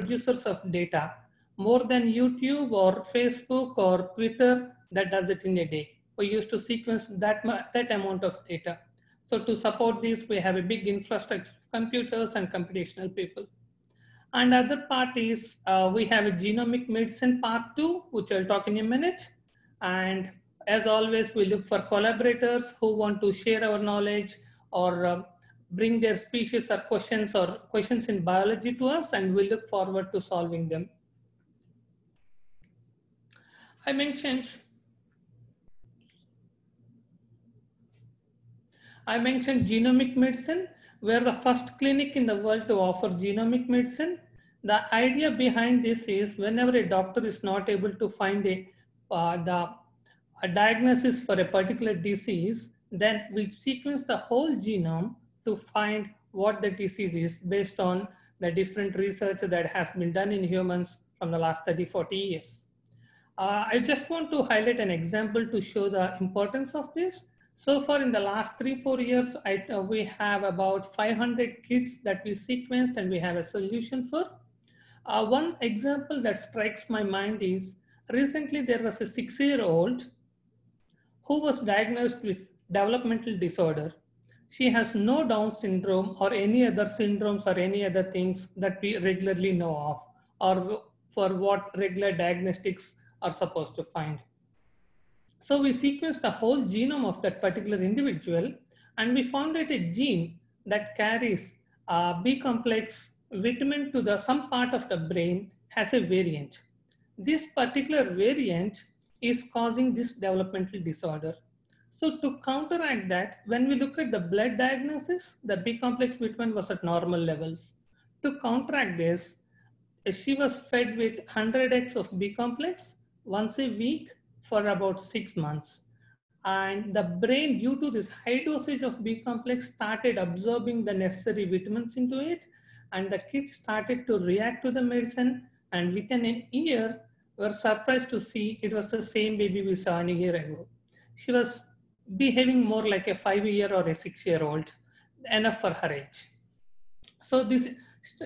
producers of data, more than YouTube or Facebook or Twitter that does it in a day. We used to sequence that amount of data. So to support this, we have a big infrastructure of computers and computational people. And other part is we have a genomic medicine part 2, which I'll talk in a minute. And as always, we look for collaborators who want to share our knowledge or bring their species or questions in biology to us, and we look forward to solving them. I mentioned genomic medicine. We're the first clinic in the world to offer genomic medicine. The idea behind this is whenever a doctor is not able to find a diagnosis for a particular disease, then we sequence the whole genome to find what the disease is based on the different research that has been done in humans from the last 30, 40 years. I just want to highlight an example to show the importance of this. So far in the last 3-4 years, we have about 500 kits that we sequenced and we have a solution for. One example that strikes my mind is recently there was a 6-year-old who was diagnosed with developmental disorder. She has no Down syndrome or any other syndromes or any other things that we regularly know of or for what regular diagnostics are supposed to find. So we sequenced the whole genome of that particular individual and we found that a gene that carries B complex vitamin to some part of the brain has a variant. This particular variant is causing this developmental disorder. So to counteract that, when we look at the blood diagnosis, the B complex vitamin was at normal levels. To counteract this, she was fed with 100x of B complex once a week for about 6 months. And the brain, due to this high dosage of B complex, started absorbing the necessary vitamins into it. And the kids started to react to the medicine. And within a year, we were surprised to see it was the same baby we saw a year ago. She was behaving more like a 5-year or a 6-year-old, enough for her age. So this,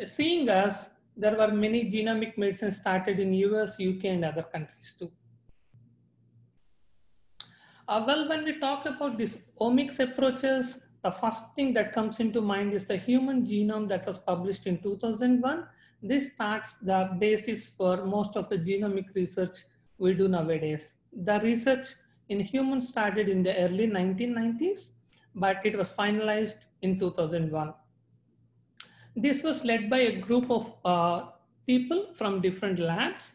seeing us, there were many genomic medicine started in US, UK, and other countries too. Well, when we talk about these omics approaches, the first thing that comes into mind is the human genome that was published in 2001. This starts the basis for most of the genomic research we do nowadays. The research in humans started in the early 1990s, but it was finalized in 2001. This was led by a group of people from different labs.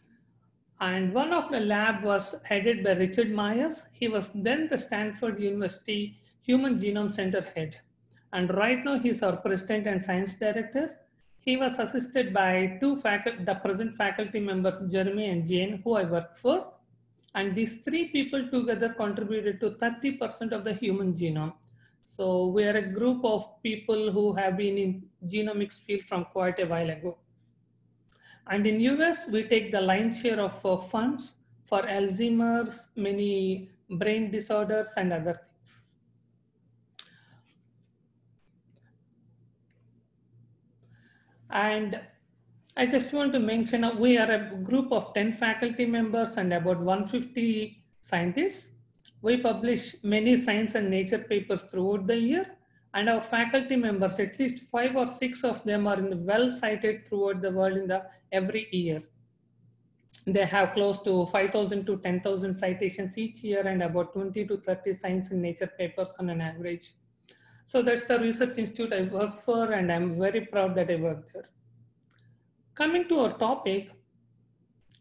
And one of the lab was headed by Richard Myers. He was then the Stanford University Human Genome Center head. And right now he's our president and science director. He was assisted by the present faculty members, Jeremy and Jane, who I work for. And these 3 people together contributed to 30% of the human genome. So we are a group of people who have been in genomics field from quite a while ago. And in US, we take the lion's share of funds for Alzheimer's, many brain disorders, and other things. And I just want to mention, we are a group of 10 faculty members and about 150 scientists. We publish many science and nature papers throughout the year. And our faculty members, at least 5 or 6 of them are well cited throughout the world every year. They have close to 5,000 to 10,000 citations each year and about 20 to 30 science and nature papers on an average. So that's the research institute I work for, and I'm very proud that I work there. Coming to our topic,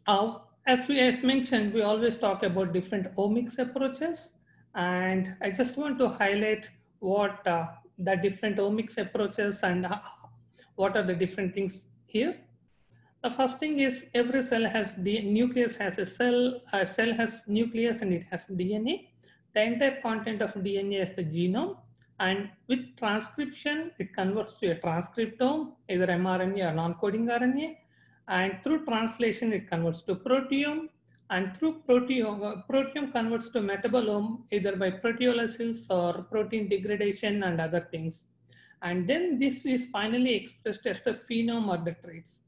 as mentioned, we always talk about different omics approaches, and I just want to highlight what the different omics approaches and what are the different things here. The first thing is every cell has nucleus has a cell has nucleus and it has DNA. The entire content of DNA is the genome, and with transcription, it converts to a transcriptome, either mRNA or non-coding RNA. And through translation, it converts to proteome. And through proteome converts to metabolome, either by proteolysis or protein degradation and other things. And then this is finally expressed as the phenome or the traits.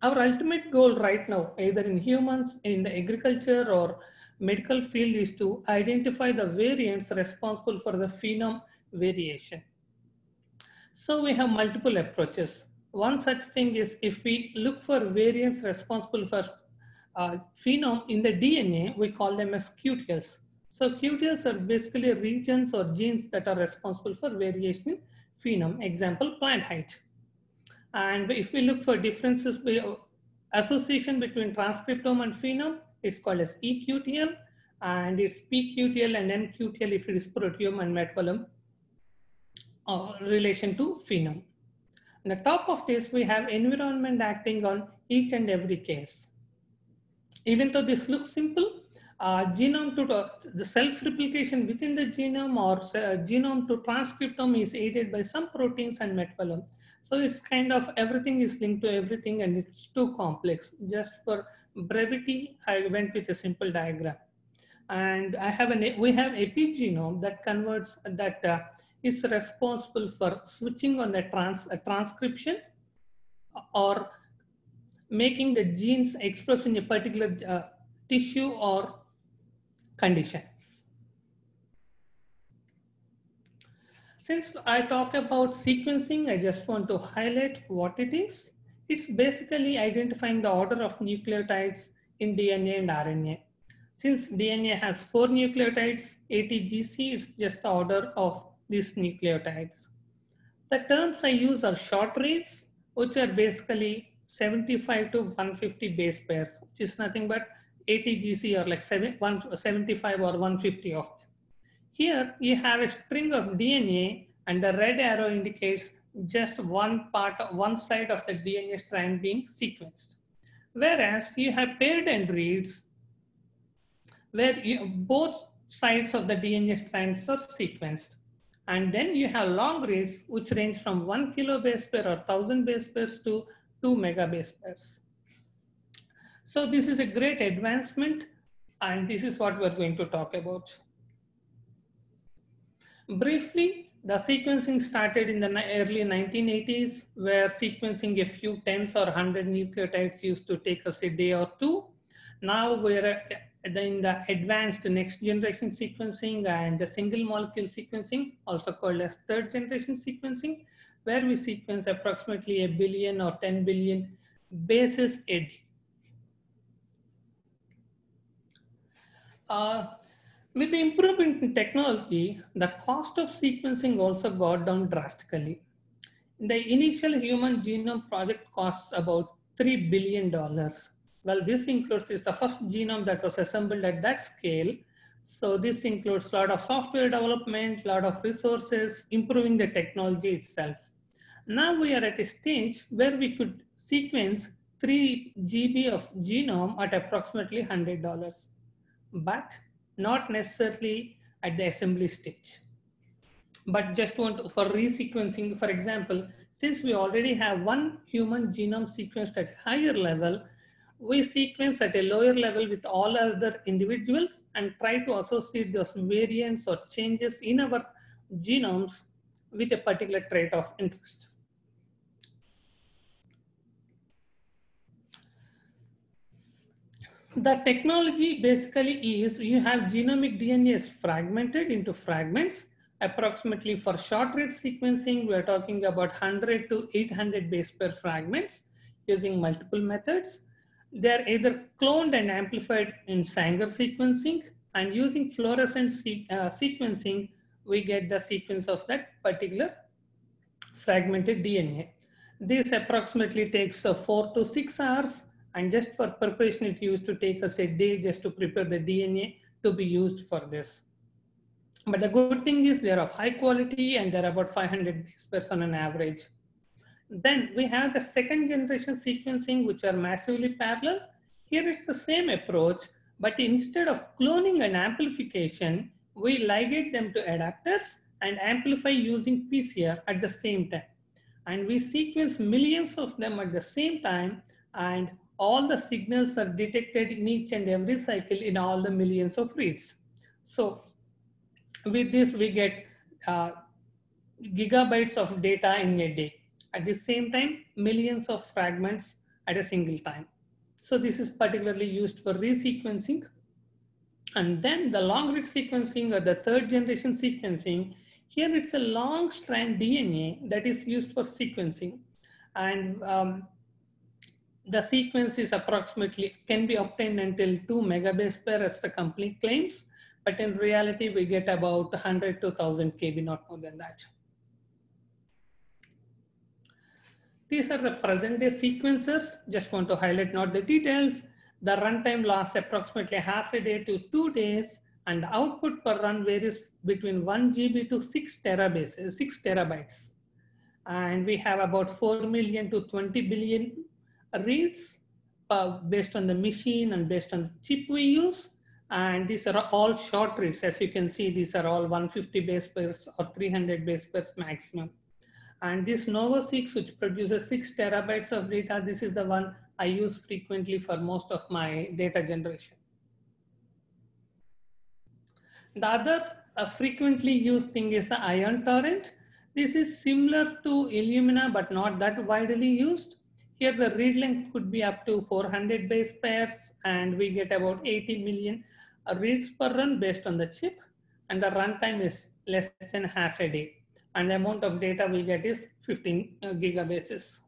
Our ultimate goal right now, either in humans, in the agriculture or medical field, is to identify the variants responsible for the phenome variation. So we have multiple approaches. One such thing is if we look for variants responsible for phenome in the DNA, we call them as QTLs. So QTLs are basically regions or genes that are responsible for variation in phenome. Example, plant height. And if we look for differences, association between transcriptome and phenome, it's called as eQTL, and it's pQTL and nQTL if it is proteome and metabolome relation to phenome. On the top of this, we have environment acting on each and every case. Even though this looks simple, genome to the self-replication within the genome or genome to transcriptome is aided by some proteins and metabolome. So it's kind of everything is linked to everything and it's too complex. Just for brevity, I went with a simple diagram. And we have epigenome that converts that is responsible for switching on the transcription or making the genes express in a particular tissue or condition. Since I talk about sequencing, I just want to highlight what it is. It's basically identifying the order of nucleotides in DNA and RNA. Since DNA has 4 nucleotides, ATGC is just the order of these nucleotides. The terms I use are short reads, which are basically 75 to 150 base pairs, which is nothing but ATGC or like 75 or 150 of them. Here you have a string of DNA and the red arrow indicates just one side of the DNA strand being sequenced. Whereas you have paired end reads where both sides of the DNA strands are sequenced. And then you have long reads which range from 1 kilo base pair or 1000 base pairs to 2 mega base pairs. So this is a great advancement and this is what we're going to talk about. Briefly, the sequencing started in the early 1980s where sequencing a few tens or 100 nucleotides used to take us a day or two. Now we're in the advanced next generation sequencing and the single molecule sequencing, also called as third generation sequencing, where we sequence approximately 1 billion or 10 billion bases a day. With the improvement in technology, the cost of sequencing also got down drastically. The initial human genome project costs about $3 billion. Well, this is the first genome that was assembled at that scale. So this includes a lot of software development, a lot of resources, improving the technology itself. Now we are at a stage where we could sequence 3 GB of genome at approximately $100, but not necessarily at the assembly stage. But just for resequencing, for example, since we already have one human genome sequenced at higher level, we sequence at a lower level with all other individuals and try to associate those variants or changes in our genomes with a particular trait of interest. The technology basically is you have genomic DNA is fragmented into fragments. Approximately for short read sequencing, we are talking about 100 to 800 base pair fragments using multiple methods. They are either cloned and amplified in Sanger sequencing, and using fluorescent sequencing, we get the sequence of that particular fragmented DNA. This approximately takes 4 to 6 hours, and just for preparation, it used to take us a day just to prepare the DNA to be used for this. But the good thing is they're of high quality and they're about 500 base pairs on an average. Then we have the second generation sequencing, which are massively parallel. Here it's the same approach, but instead of cloning and amplification, we ligate them to adapters and amplify using PCR at the same time. And we sequence millions of them at the same time, and all the signals are detected in each and every cycle in all the millions of reads. So with this, we get gigabytes of data in a day. At the same time, millions of fragments at a single time. So this is particularly used for resequencing. And then the long read sequencing or the third generation sequencing, here it's a long strand DNA that is used for sequencing. And the sequence is approximately, can be obtained until 2 megabase pair as the company claims, but in reality we get about 100 to 1000 KB, not more than that. These are the present day sequencers. Just want to highlight, not the details. The runtime lasts approximately half a day to 2 days, and the output per run varies between 1 GB to 6 terabytes. And we have about 4 million to 20 billion reads based on the machine and based on the chip we use. And these are all short reads. As you can see, these are all 150 base pairs or 300 base pairs maximum. And this NovaSeq, which produces 6 terabytes of data, this is the one I use frequently for most of my data generation. The other frequently used thing is the Ion Torrent. This is similar to Illumina, but not that widely used. Here the read length could be up to 400 base pairs, and we get about 80 million reads per run based on the chip, and the runtime is less than half a day. And the amount of data we get is 15 gigabases.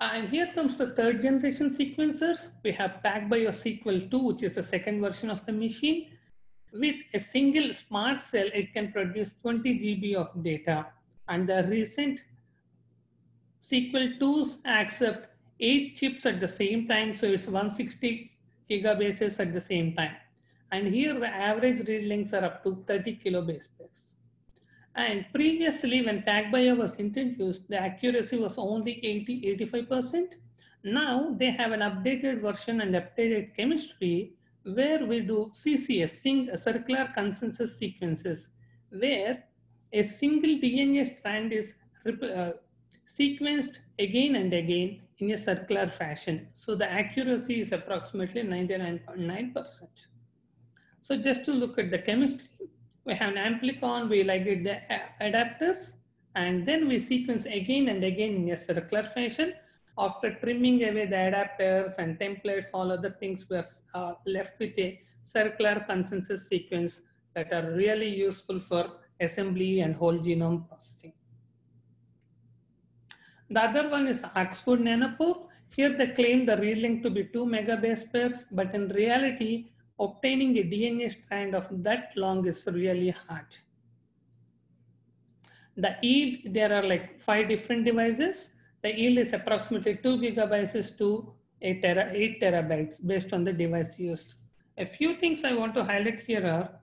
And here comes the third generation sequencers. We have PacBio Sequel 2, which is the second version of the machine. With a single smart cell, it can produce 20 GB of data. And the recent Sequel 2s accept 8 chips at the same time, so it's 160 gigabases at the same time. And here the average read lengths are up to 30 kilobase pairs. And previously, when PacBio was introduced, the accuracy was only 80–85%. Now they have an updated version and updated chemistry where we do CCS, circular consensus sequences, where a single DNA strand is sequenced again and again in a circular fashion. So the accuracy is approximately 99.9%. So just to look at the chemistry, we have an amplicon, we ligate the adapters, and then we sequence again and again in a circular fashion. After trimming away the adapters and templates, all other things, we are left with a circular consensus sequence that are really useful for assembly and whole genome processing. The other one is Oxford Nanopore. Here they claim the read length to be 2 megabase pairs, but in reality, obtaining a DNA strand of that long is really hard. The yield, there are like 5 different devices. The yield is approximately 2 gigabytes to 8 terabytes based on the device used. A few things I want to highlight here are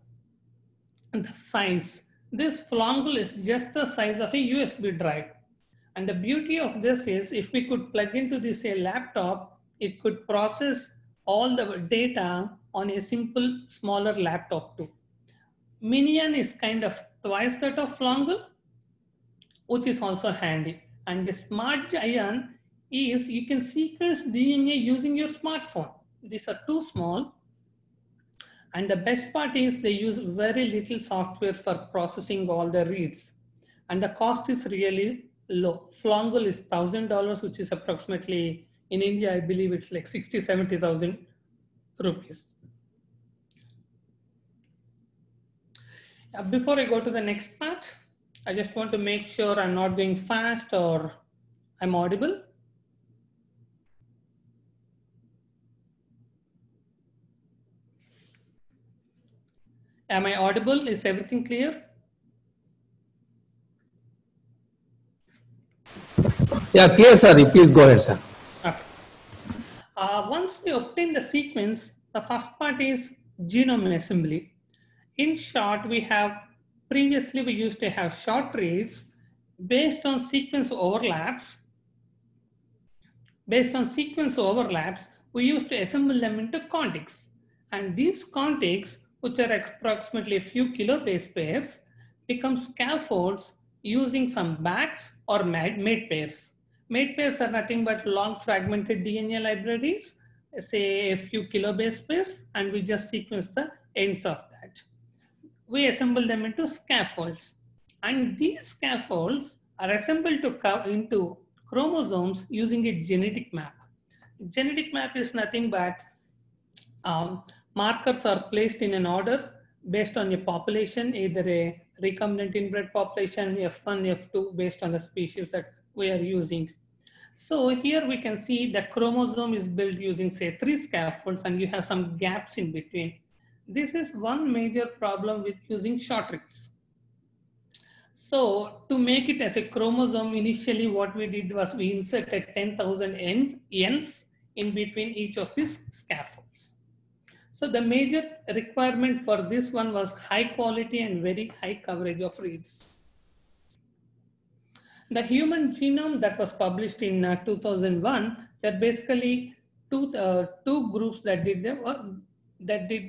the size. This flongle is just the size of a USB drive. And the beauty of this is, if we could plug into this a laptop, it could process all the data on a simple, smaller laptop too. Minion is kind of twice that of flongle, which is also handy. And the Smart Ion is, you can sequence DNA using your smartphone. These are too small. And the best part is they use very little software for processing all the reads. And the cost is really low. Flongle is $1,000, which is approximately, in India, I believe it's like 60–70,000 rupees. Before I go to the next part, I just want to make sure I'm not going fast or I'm audible. Am I audible? Is everything clear? Yeah, clear, sir. Please go ahead, sir. Okay. Once we obtain the sequence, the first part is genome assembly. In short, we have, previously we used to have short reads based on sequence overlaps. Based on sequence overlaps, we used to assemble them into contigs. And these contigs, which are approximately a few kilobase pairs, become scaffolds using some backs or mate pairs. Mate pairs are nothing but long fragmented DNA libraries, say a few kilobase pairs, and we just sequence the ends of that. We assemble them into scaffolds. And these scaffolds are assembled into chromosomes using a genetic map. Genetic map is nothing but markers are placed in an order based on a population, either a recombinant inbred population, F1, F2, based on the species that we are using. So here we can see the chromosome is built using, say, 3 scaffolds, and you have some gaps in between. This is one major problem with using short reads. So to make it as a chromosome, initially what we did was we inserted 10,000 ends in between each of these scaffolds. So the major requirement for this one was high quality and very high coverage of reads. The human genome that was published in 2001, there are basically two groups that did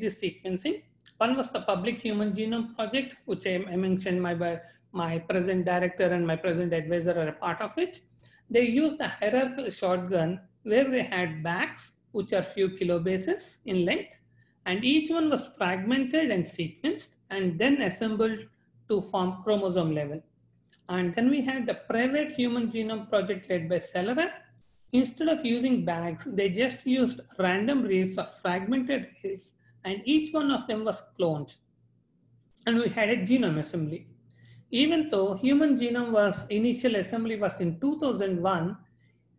this sequencing. One was the Public Human Genome Project, which I mentioned my present director and my present advisor are a part of it. They used the hierarchical shotgun where they had bags, which are few kilobases in length, and each one was fragmented and sequenced and then assembled to form chromosome level. And then we had the Private Human Genome Project led by Celera. Instead of using bags, they just used random reads or fragmented reads, and each one of them was cloned. And we had a genome assembly. Even though human genome initial assembly was in 2001,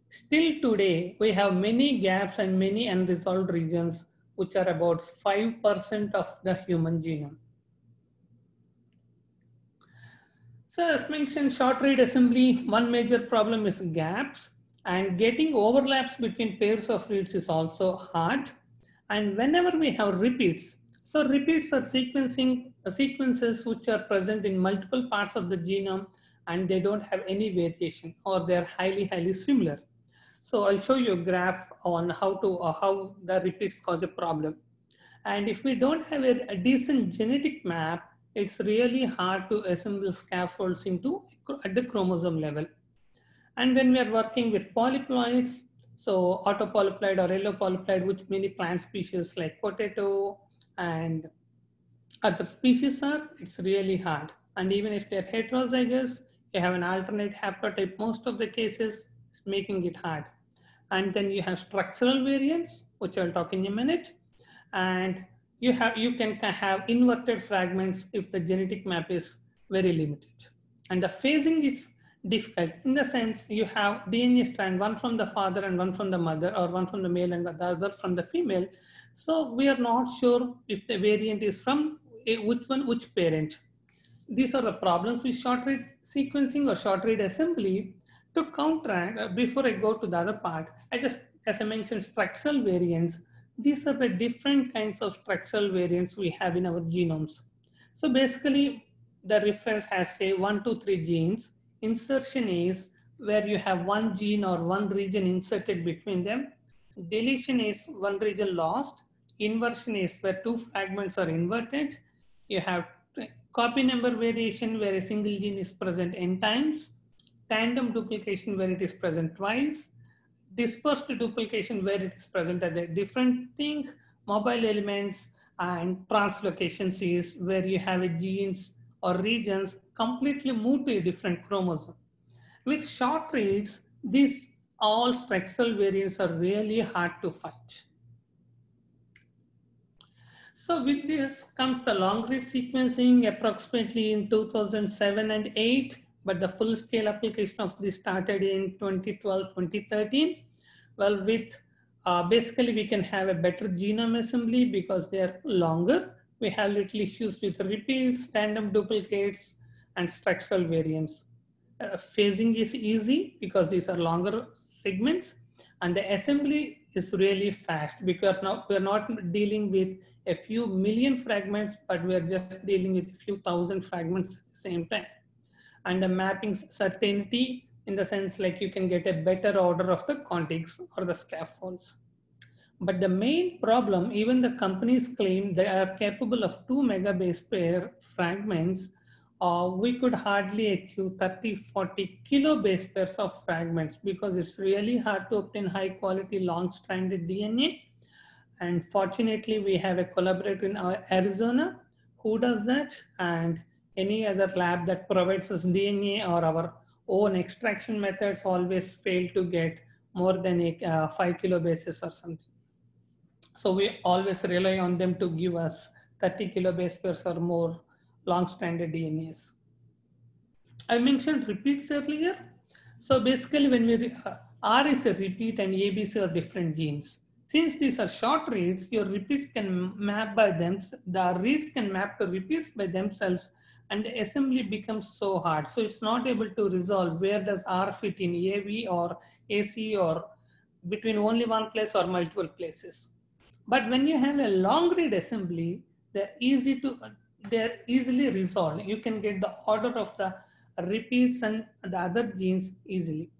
still today we have many gaps and many unresolved regions, which are about 5% of the human genome. So as mentioned, short read assembly, one major problem is gaps, and getting overlaps between pairs of reads is also hard. And whenever we have repeats, so repeats are sequences which are present in multiple parts of the genome and they don't have any variation, or they're highly similar. So I'll show you a graph on how the repeats cause a problem. And if we don't have a decent genetic map, it's really hard to assemble scaffolds at the chromosome level. And when we are working with polyploids, so autopolyploid or yellow polyploid, which many plant species like potato and other species are, it's really hard. And even if they're heterozygous, you have an alternate haplotype, most of the cases, it's making it hard. And then you have structural variants, which I'll talk in a minute. And you can have inverted fragments if the genetic map is very limited. And the phasing is difficult in the sense you have DNA strand, one from the father and one from the mother, or one from the male and the other from the female. So we are not sure if the variant is from which parent. These are the problems with short read sequencing or short read assembly. To counteract, before I go to the other part, as I mentioned, structural variants. These are the different kinds of structural variants we have in our genomes. So basically, the reference has, say, 1, 2, 3 genes. Insertion is where you have one gene or one region inserted between them. Deletion is one region lost. Inversion is where two fragments are inverted. You have copy number variation where a single gene is present n times. Tandem duplication where it is present twice. Dispersed duplication where it is present as a different thing. Mobile elements and translocations is where you have a genes or regions completely move to a different chromosome. With short reads, these all structural variants are really hard to find. So with this comes the long read sequencing approximately in 2007 and 8, but the full scale application of this started in 2012, 2013. Well, with basically we can have a better genome assembly because they are longer. We have little issues with repeats, tandem duplicates, and structural variants. Phasing is easy because these are longer segments, and the assembly is really fast because now we're not dealing with a few million fragments, but we're just dealing with a few thousand fragments at the same time. And the mapping certainty in the sense like you can get a better order of the contigs or the scaffolds. But the main problem, even the companies claim they are capable of 2 megabase pair fragments, we could hardly achieve 30, 40 kilobase pairs of fragments because it's really hard to obtain high quality long stranded DNA. And fortunately, we have a collaborator in Arizona who does that, and any other lab that provides us DNA or our own extraction methods always fail to get more than a 5 kilobases or something. So we always rely on them to give us 30 kilobase pairs or more long-stranded DNAs. I mentioned repeats earlier. So basically when R is a repeat and ABC are different genes. Since these are short reads, your repeats can map by them, the reads can map to repeats by themselves, and the assembly becomes so hard. So it's not able to resolve where does R fit in AV or AC or between only one place or multiple places. But when you have a long read assembly, they're easily resolved. You can get the order of the repeats and the other genes easily.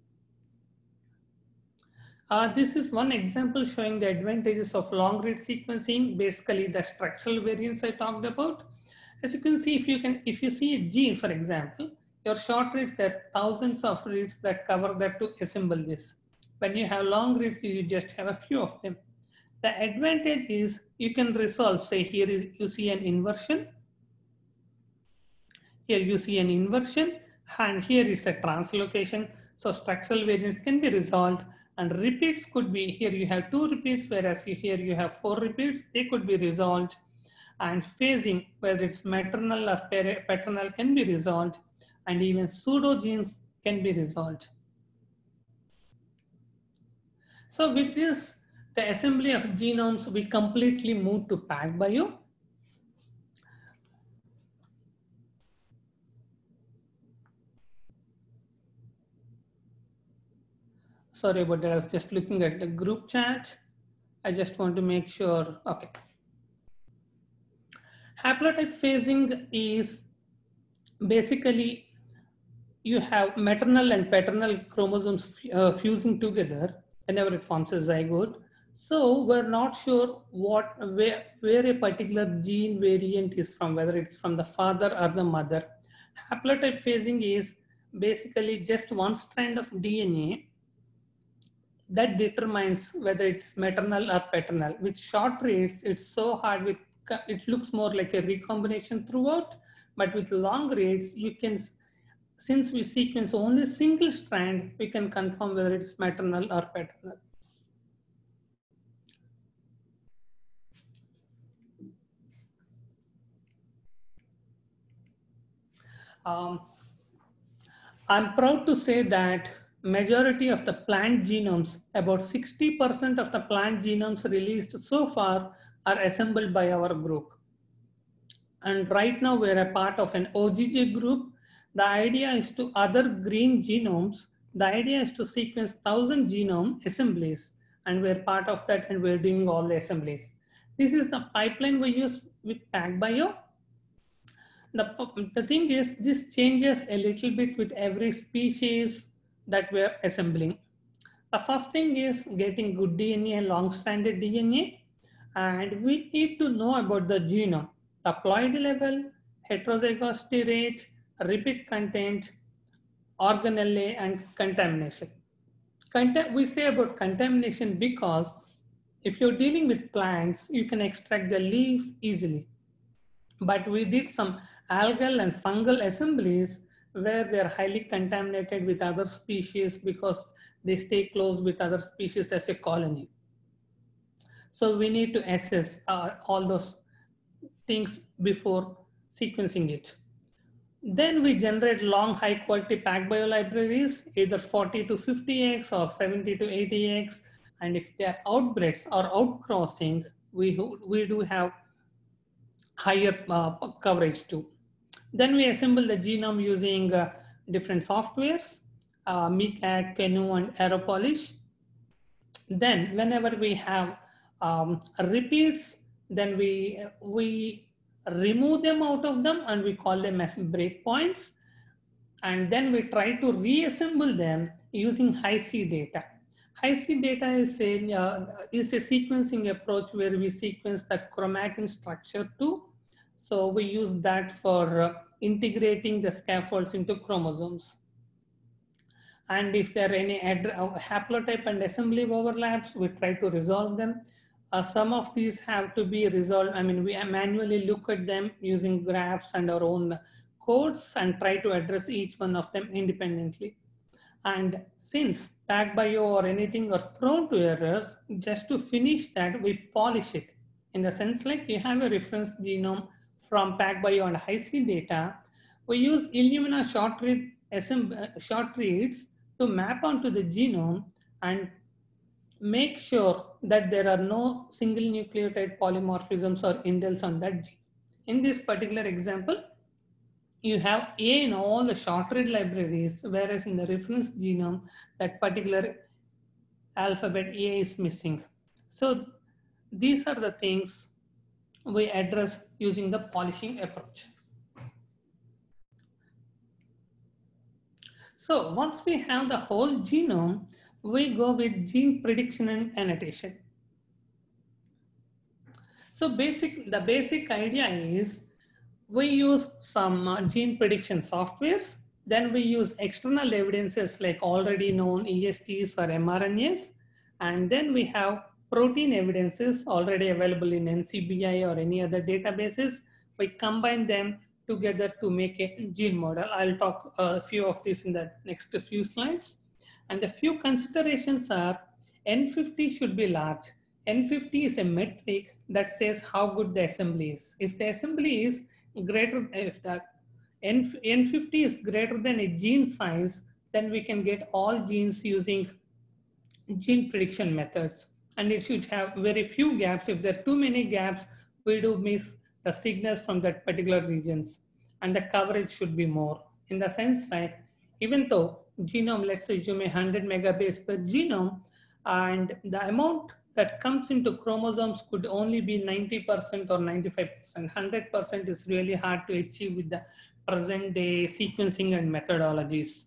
This is one example showing the advantages of long read sequencing, basically the structural variants I talked about. As you can see, if you see a gene, for example, your short reads, there are thousands of reads that cover that to assemble this. When you have long reads, you just have a few of them. The advantage is you can resolve, say here is you see an inversion. Here you see an inversion, and here it's a translocation. So structural variants can be resolved, and repeats could be, here you have 2 repeats, whereas here you have 4 repeats, they could be resolved. And phasing, whether it's maternal or paternal, can be resolved, and even pseudogenes can be resolved. So with this, the assembly of genomes, we completely moved to PacBio. Sorry about that, I was just looking at the group chat. I just want to make sure, okay. Haplotype phasing is basically you have maternal and paternal chromosomes fusing together whenever it forms a zygote. So we're not sure where a particular gene variant is from, whether it's from the father or the mother. Haplotype phasing is basically just one strand of DNA that determines whether it's maternal or paternal. With short reads, it's so hard, it looks more like a recombination throughout, but with long reads, you can, since we sequence only single strand, we can confirm whether it's maternal or paternal. I'm proud to say that majority of the plant genomes, about 60% of the plant genomes released so far are assembled by our group. And right now we're a part of an OGG group. The idea is to other green genomes. The idea is to sequence 1,000 genome assemblies, and we're part of that, and we're doing all the assemblies. This is the pipeline we use with PacBio. The thing is, this changes a little bit with every species that we're assembling. The first thing is getting good DNA, long-stranded DNA, and we need to know about the genome, the ploidy level, heterozygosity rate, repeat content, organelle, and contamination. We say about contamination because if you're dealing with plants, you can extract the leaf easily. But we did some algal and fungal assemblies where they're highly contaminated with other species because they stay close with other species as a colony. So we need to assess all those things before sequencing it. Then we generate long high quality PacBio libraries, either 40 to 50x or 70 to 80x. And if they are outbreds or outcrossing, we do have higher coverage too. Then we assemble the genome using different softwares, MeCat, Canoe, and Aeropolish. Then whenever we have repeats, then we remove them out of them and we call them as breakpoints. And then we try to reassemble them using Hi-C data. Hi-C data is a sequencing approach where we sequence the chromatin structure too. So we use that for integrating the scaffolds into chromosomes. And if there are any haplotype and assembly overlaps, we try to resolve them. Some of these have to be resolved. I mean, we manually look at them using graphs and our own codes and try to address each one of them independently. And since PacBio or anything are prone to errors, just to finish that, we polish it. In the sense like you have a reference genome from PacBio and HiC data, we use Illumina short reads to map onto the genome and make sure that there are no single nucleotide polymorphisms or indels on that gene. In this particular example, you have A in all the short read libraries, whereas in the reference genome, that particular alphabet A is missing. So these are the things we address using the polishing approach. So once we have the whole genome, we go with gene prediction and annotation. So the basic idea is we use some gene prediction softwares, then we use external evidences like already known ESTs or mRNAs, and then we have protein evidences already available in NCBI or any other databases. We combine them together to make a gene model. I'll talk a few of these in the next few slides. And a few considerations are N50 should be large. N50 is a metric that says how good the assembly is. If the assembly is greater, if the N50 is greater than a gene size, then we can get all genes using gene prediction methods. And it should have very few gaps. If there are too many gaps, we do miss the signals from that particular regions. And the coverage should be more. In the sense like, even though genome, let's assume 100 megabase per genome, and the amount that comes into chromosomes could only be 90% or 95%. 100% is really hard to achieve with the present day sequencing and methodologies.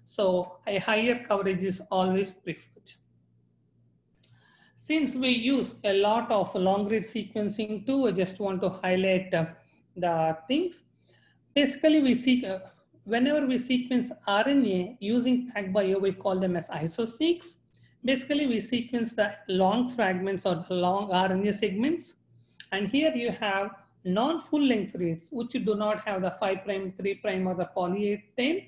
So a higher coverage is always preferred. Since we use a lot of long read sequencing too, I just want to highlight the things. Basically, whenever we sequence RNA using PacBio, we call them as iso-seqs. Basically, we sequence the long fragments or the long RNA segments. And here you have non-full length reads, which do not have the 5', 3' or the poly A tail.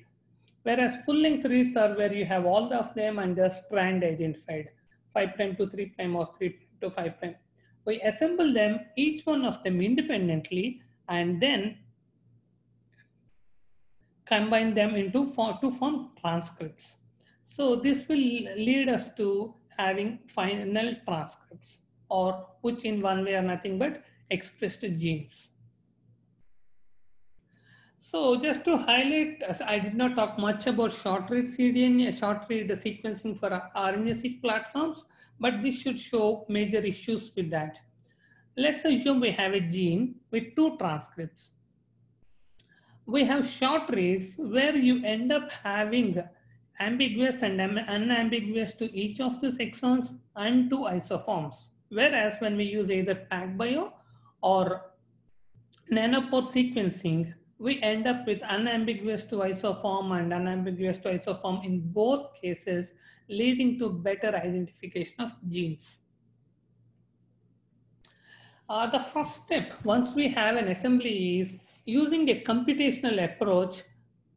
Whereas full length reads are where you have all of them and the strand identified, 5' to 3' or 3' to 5'. We assemble them, each one of them independently, and then combine them to form transcripts. So this will lead us to having final transcripts, or which in one way are nothing but expressed genes. So just to highlight, I did not talk much about short read cDNA, short read sequencing for RNA-seq platforms, but this should show major issues with that. Let's assume we have a gene with 2 transcripts. We have short reads where you end up having ambiguous and unambiguous to each of these exons and 2 isoforms. Whereas when we use either PacBio or nanopore sequencing, we end up with unambiguous to isoform and unambiguous to isoform in both cases, leading to better identification of genes. The first step, once we have an assembly, is using a computational approach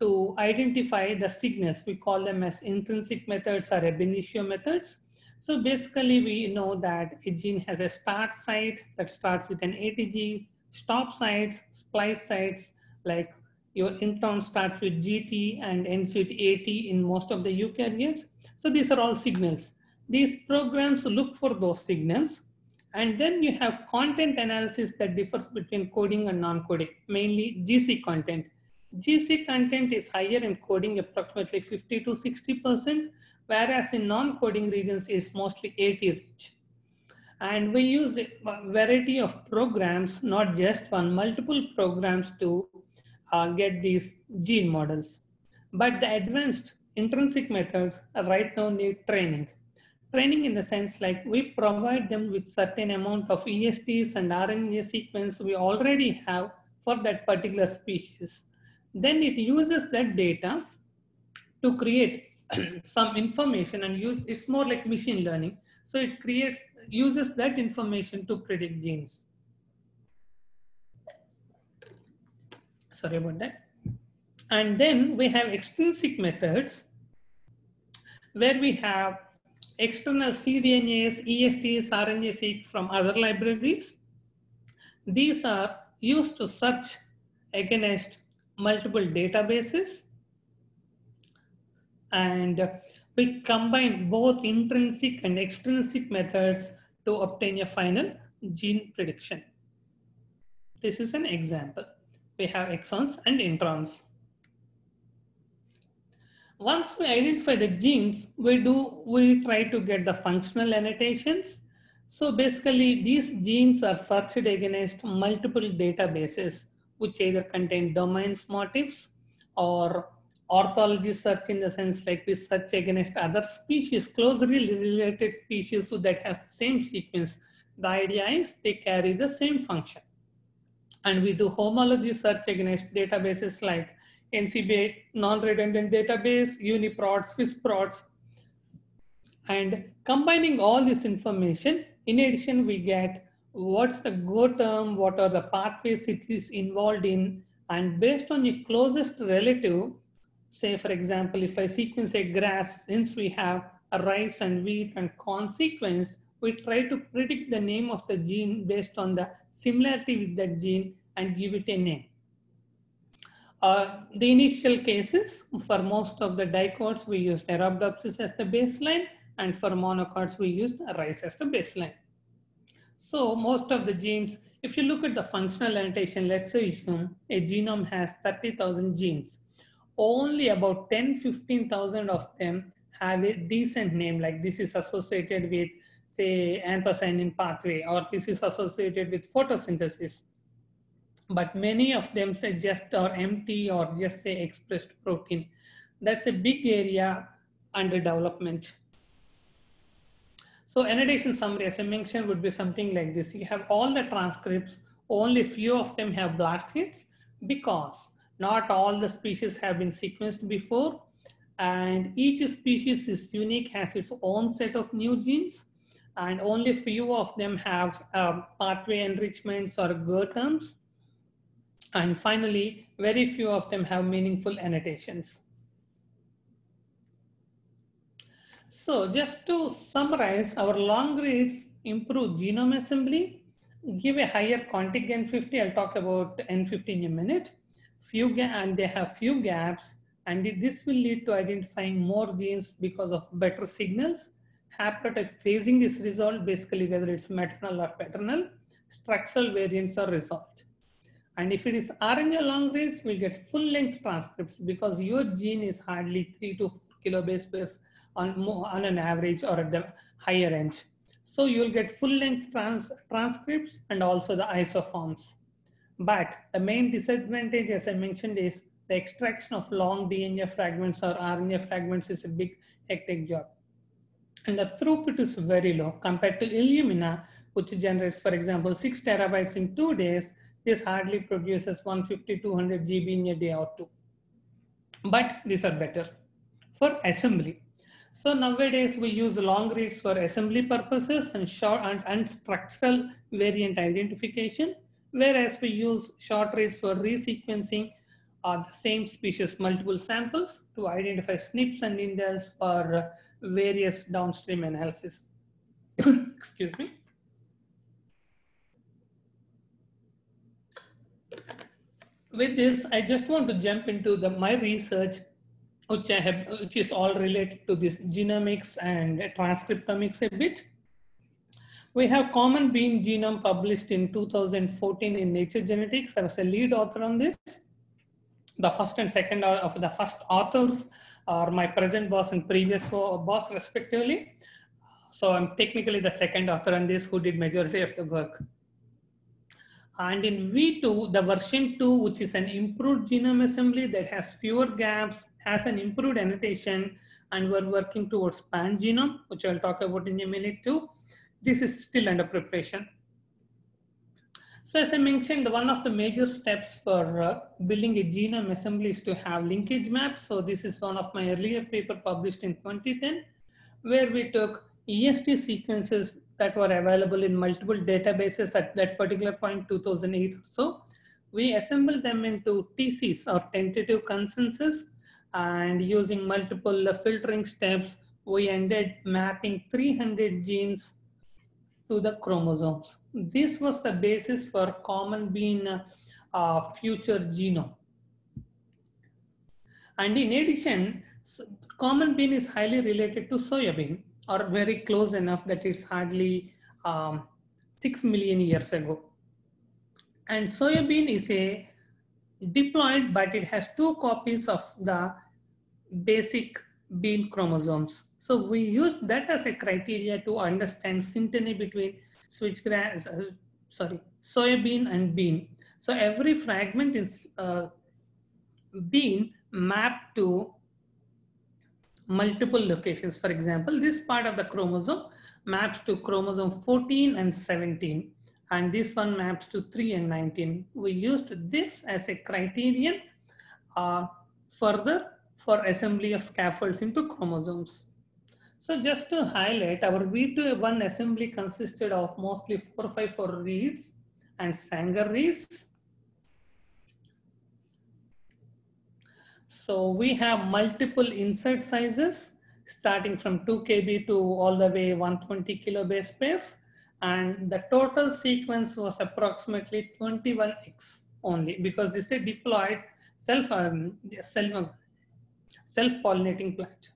to identify the signals. We call them as intrinsic methods or ab initio methods. So basically, we know that a gene has a start site that starts with an ATG, stop sites, splice sites, like your intron starts with GT and ends with AT in most of the eukaryotes. So these are all signals. These programs look for those signals. And then you have content analysis that differs between coding and non-coding, mainly GC content. GC content is higher in coding, approximately 50 to 60%, whereas in non-coding regions it's mostly 80 rich. And we use a variety of programs, not just one, multiple programs to get these gene models. But the advanced intrinsic methods right now need training. Training in the sense like we provide them with certain amount of ESTs and RNA sequence we already have for that particular species. Then it uses that data to create some information and it's more like machine learning. So it uses that information to predict genes. Sorry about that. And then we have extrinsic methods where we have external cDNAs, ESTs, RNA-seq from other libraries. These are used to search against multiple databases, and we combine both intrinsic and extrinsic methods to obtain a final gene prediction. This is an example. We have exons and introns. Once we identify the genes, we try to get the functional annotations. So basically, these genes are searched against multiple databases, which either contain domains motifs or orthology search, in the sense like we search against other species, closely related species that have the same sequence. The idea is they carry the same function. And we do homology search against databases like NCBI non-redundant database, UniProt, SwissProt. And combining all this information, in addition, we get what's the Go term, what are the pathways it is involved in, and based on your closest relative, say for example, if I sequence a grass, since we have a rice and wheat and corn sequence, we try to predict the name of the gene based on the similarity with that gene and give it a name. The initial cases, for most of the dicots, we used Arabidopsis as the baseline, and for monocots, we used rice as the baseline. So most of the genes, if you look at the functional annotation, let's say a genome has 30,000 genes. Only about 10-15,000 of them have a decent name, like this is associated with, say, anthocyanin pathway, or this is associated with photosynthesis. But many of them say just are empty or just say expressed protein. That's a big area under development. So annotation summary, as I mentioned, would be something like this. You have all the transcripts, only few of them have blast hits because not all the species have been sequenced before, and each species is unique, has its own set of new genes, and only few of them have pathway enrichments or Go terms. And finally, very few of them have meaningful annotations. So just to summarize, our long reads improve genome assembly, give a higher quantic N50. I'll talk about N50 in a minute. And they have few gaps, and this will lead to identifying more genes because of better signals. Haplotype phasing is resolved, basically whether it's maternal or paternal. Structural variants are resolved. And if it is RNA long reads, we get full length transcripts because your gene is hardly 3 to 4 kilobase pairs on an average or at the higher end. So you'll get full length transcripts and also the isoforms. But the main disadvantage, as I mentioned, is the extraction of long DNA fragments or RNA fragments is a big hectic job. And the throughput is very low compared to Illumina, which generates, for example, 6 terabytes in 2 days. This hardly produces 150-200 GB in a day or two. But these are better for assembly. So nowadays we use long reads for assembly purposes and short and structural variant identification, whereas we use short reads for resequencing the same species multiple samples to identify SNPs and indels for various downstream analysis. Excuse me. With this, I just want to jump into my research, which is all related to this genomics and transcriptomics a bit. We have Common Bean Genome published in 2014 in Nature Genetics. I was a lead author on this. The first and second of the first authors are my present boss and previous boss respectively. So I'm technically the second author on this who did majority of the work. And in V2, the version 2, which is an improved genome assembly that has fewer gaps, has an improved annotation, and we're working towards pan-genome, which I'll talk about in a minute too. This is still under preparation. So as I mentioned, one of the major steps for building a genome assembly is to have linkage maps. So this is one of my earlier paper published in 2010, where we took EST sequences that were available in multiple databases at that particular point, 2008 or so. We assembled them into TCs or tentative consensus, and using multiple filtering steps, we ended mapping 300 genes to the chromosomes. This was the basis for common bean future genome. And in addition, common bean is highly related to soybean, or very close enough that it's hardly 6 million years ago. And soybean is a diploid, but it has 2 copies of the basic bean chromosomes. So we used that as a criteria to understand synteny between soybean and bean. So every fragment is bean mapped to multiple locations. For example, this part of the chromosome maps to chromosome 14 and 17, and this one maps to 3 and 19. We used this as a criterion further for assembly of scaffolds into chromosomes. So just to highlight, our V2A1 assembly consisted of mostly 454 reads and Sanger reads. So we have multiple insert sizes starting from 2 kb to all the way 120 kilobase pairs, and the total sequence was approximately 21x only, because this is a diploid self-pollinating plant.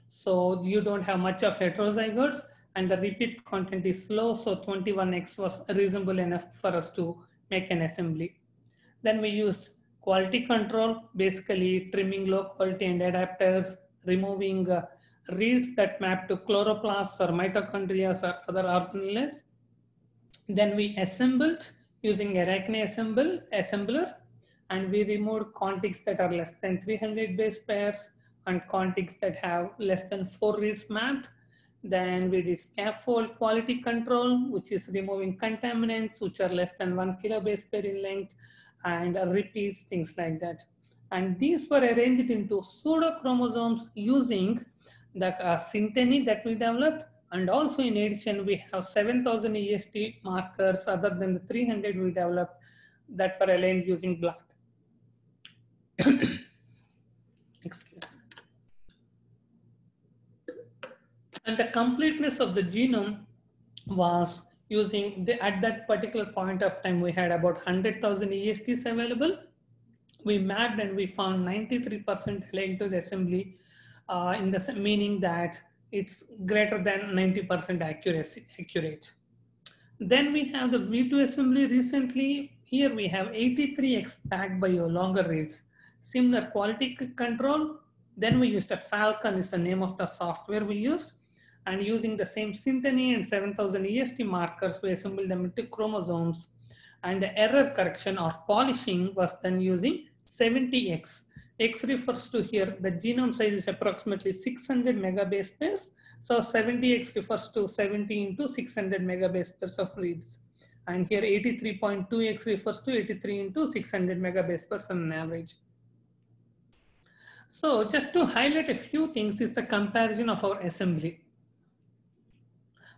So you don't have much of heterozygotes and the repeat content is low, so 21x was reasonable enough for us to make an assembly. Then we used quality control, basically trimming low quality end adapters, removing reads that map to chloroplasts or mitochondria or other organelles. Then we assembled using Arachne assembler, and we removed contigs that are less than 300 base pairs and contigs that have less than 4 reads mapped. Then we did scaffold quality control, which is removing contaminants which are less than 1 kilobase pair in length, and repeats, things like that. And these were arranged into pseudochromosomes using the synteny that we developed. And also in addition, we have 7,000 EST markers other than the 300 we developed that were aligned using blood. Excuse me. And the completeness of the genome was using, at that particular point of time, we had about 100,000 ESTs available. We mapped and we found 93% aligned to the assembly, in the meaning that it's greater than 90% accurate. Then we have the V2 assembly recently. Here we have 83x PacBio longer reads, similar quality control. Then we used a Falcon is the name of the software we used. And using the same synteny and 7,000 EST markers, we assembled them into chromosomes. And the error correction or polishing was done using 70x. X refers to here, the genome size is approximately 600 megabase pairs. So 70x refers to 70 into 600 megabase pairs of reads. And here 83.2x refers to 83 into 600 megabase pairs on average. So just to highlight a few things is the comparison of our assembly.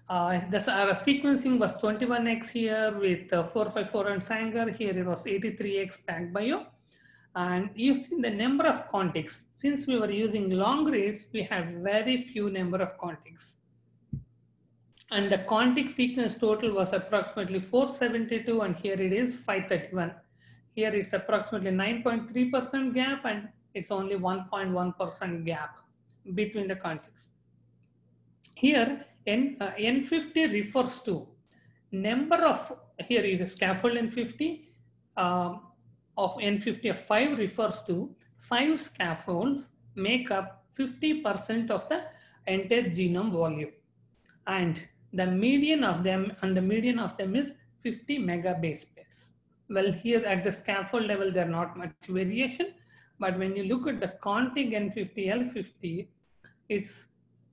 Our sequencing was 21x here with 454 and Sanger. Here it was 83x PacBio. And you see the number of contigs. Since we were using long reads, we have very few number of contigs. And the contig sequence total was approximately 472, and here it is 531. Here it's approximately 9.3% gap, and it's only 1.1% gap between the contigs. Here, N50 refers to number of, here is scaffold N50, of N50 of 5 refers to 5 scaffolds make up 50% of the entire genome volume. And the median of them, is 50 megabase pairs. Well, here at the scaffold level, there are not much variation, but when you look at the contig N50, L50, it's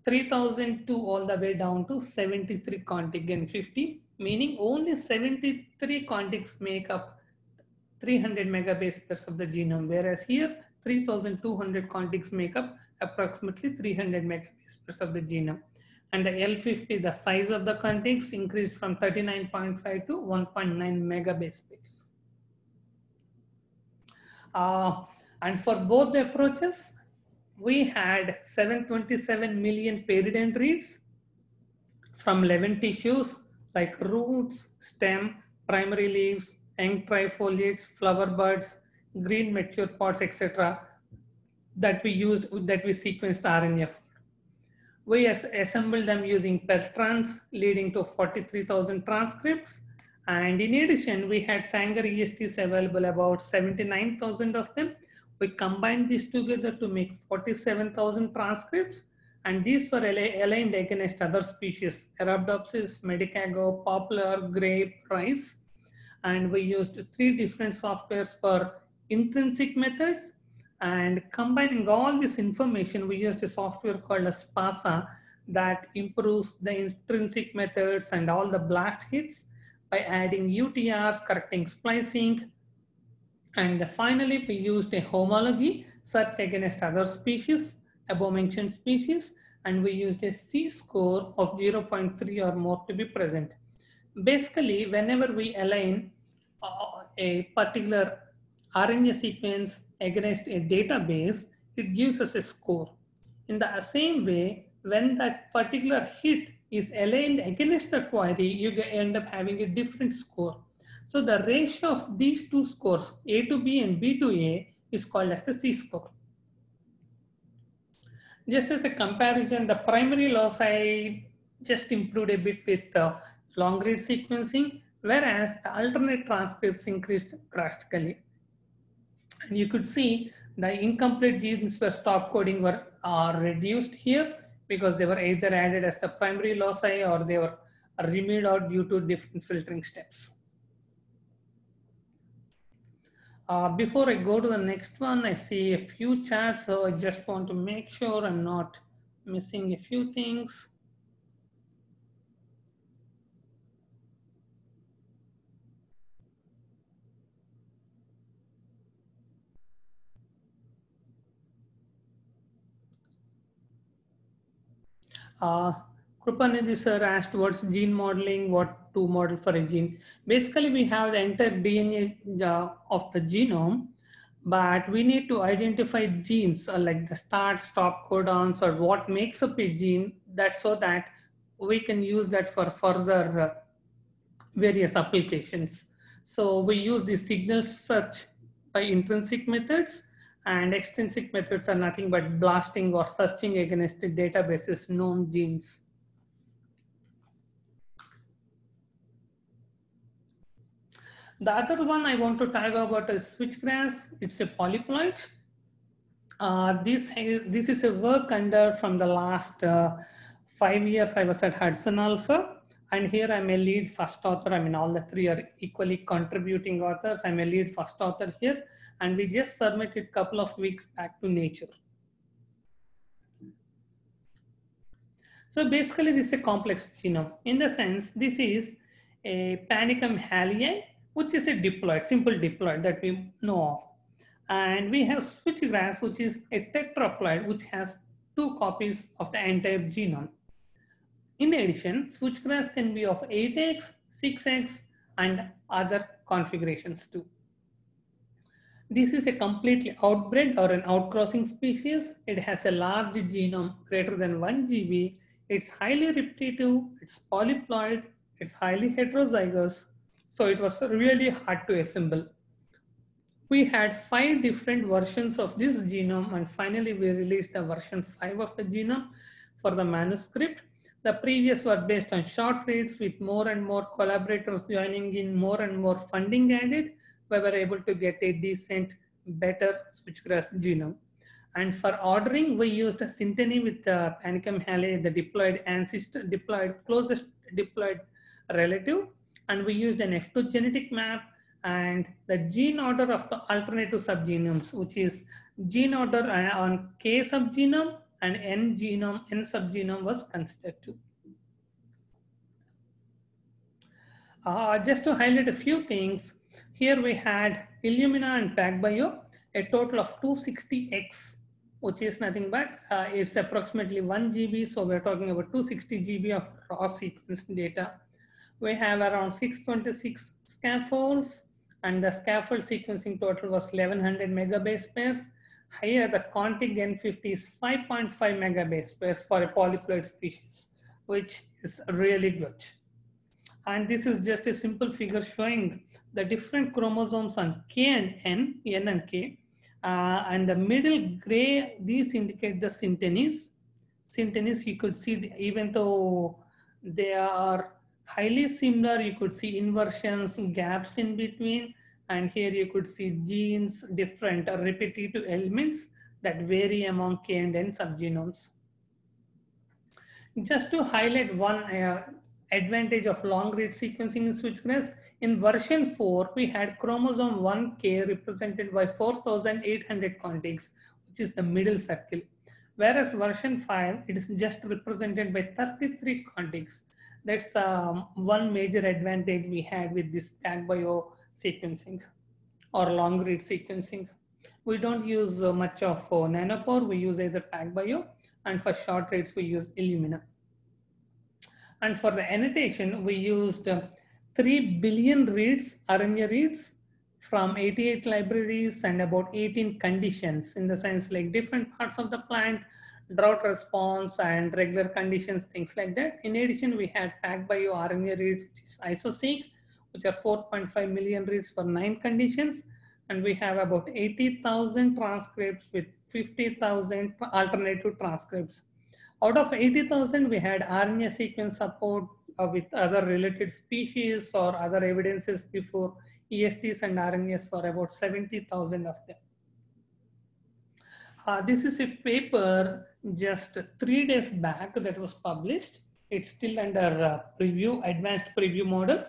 3002 all the way down to 73 contig N50, meaning only 73 contigs make up 300 megabase pairs of the genome, whereas here 3200 contigs make up approximately 300 megabase pairs of the genome. And the L50, the size of the contigs increased from 39.5 to 1.9 megabase pairs. And for both the approaches, we had 727 million pyridine reads from 11 tissues like roots, stem, primary leaves, young trifoliates, flower buds, green mature pods, etc. that we sequenced RNA for. We assembled them using Pertrans, leading to 43,000 transcripts. And in addition, we had Sanger ESTs available, about 79,000 of them. We combined these together to make 47,000 transcripts. And these were aligned against other species, Arabidopsis, Medicago, poplar, grape, rice. And we used 3 different softwares for intrinsic methods. And combining all this information, we used a software called as SPASA that improves the intrinsic methods and all the blast hits by adding UTRs, correcting splicing. And finally, we used a homology search against other species, above mentioned species, and we used a C-score of 0.3 or more to be present. Basically, whenever we align a particular RNA sequence against a database, it gives us a score. In the same way, when that particular hit is aligned against the query, you end up having a different score. So the ratio of these two scores, A to B and B to A, is called as the C-score. Just as a comparison, the primary loci just improved a bit with long read sequencing, whereas the alternate transcripts increased drastically. And you could see the incomplete genes for stop coding were reduced here because they were either added as the primary loci or they were removed out due to different filtering steps. Before I go to the next one, I see a few charts, so I just want to make sure I'm not missing a few things. Krupanidhi sir asked what's gene modeling, what to model for a gene. Basically, we have the entire DNA of the genome, but we need to identify genes like the start, stop codons or what makes up a gene, that so that we can use that for further various applications. So we use the signal search by intrinsic methods, and extrinsic methods are nothing but blasting or searching against the databases known genes. The other one I want to talk about is switchgrass. It's a polyploid. This is a work under from the last 5 years. I was at Hudson Alpha, and here I'm a lead first author. I mean, all the 3 are equally contributing authors. I'm a lead first author here, and we just submitted a couple of weeks back to Nature. So basically, this is a complex genome. In the sense, this is a Panicum hallei, which is a diploid, simple diploid that we know of. And we have switchgrass, which is a tetraploid, which has 2 copies of the entire genome. In addition, switchgrass can be of 8x, 6x, and other configurations too. This is a completely outbred or an outcrossing species. It has a large genome greater than 1 GB. It's highly repetitive, it's polyploid, it's highly heterozygous. So it was really hard to assemble. We had 5 different versions of this genome, and finally we released the version 5 of the genome for the manuscript. The previous were based on short reads with more and more collaborators joining in, more and more funding added. We were able to get a decent, better switchgrass genome. And for ordering, we used a synteny with the Panicum hallei, the diploid ancestor, closest diploid relative, and we used an F2 genetic map and the gene order of the alternative subgenomes, which is gene order on K subgenome and N subgenome was considered too. Just to highlight a few things, here we had Illumina and PacBio, a total of 260x, which is nothing but it's approximately 1 GB. So we're talking about 260 GB of raw sequence data. We have around 626 scaffolds, and the scaffold sequencing total was 1100 megabase pairs. Here, the Contig N50 is 5.5 megabase pairs for a polyploid species, which is really good. And this is just a simple figure showing the different chromosomes on K and N, N and K. And the middle gray, these indicate the syntenase. Syntenase, you could see, even though they are highly similar, you could see inversions, gaps in between. And here you could see genes, different repetitive elements that vary among K and N subgenomes. Just to highlight one advantage of long-read sequencing in switchgrass, in version 4, we had chromosome 1K represented by 4,800 contigs, which is the middle circle. Whereas version 5, it is just represented by 33 contigs. That's one major advantage we had with this PacBio sequencing or long-read sequencing. We don't use much of nanopore, we use either PacBio, and for short reads, we use Illumina. And for the annotation, we used 3 billion reads, RNA reads from 88 libraries and about 18 conditions, in the sense like different parts of the plant, drought response and regular conditions, things like that. In addition, we had PacBio RNA reads, which is IsoSeq, which are 4.5 million reads for 9 conditions. And we have about 80,000 transcripts with 50,000 alternative transcripts. Out of 80,000, we had RNA sequence support with other related species or other evidences before ESTs and RNAs for about 70,000 of them. This is a paper just 3 days back that was published. It's still under preview, advanced preview model.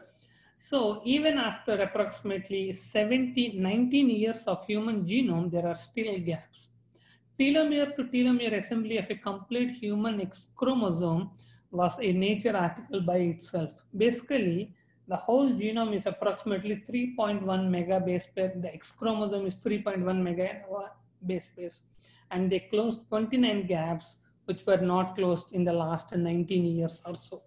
So even after approximately 19 years of human genome, there are still gaps. Telomere to telomere assembly of a complete human X chromosome was a Nature article by itself. Basically, the whole genome is approximately 3.1 megabase pair. The X chromosome is 3.1 megabase pairs. And they closed 29 gaps, which were not closed in the last 19 years or so.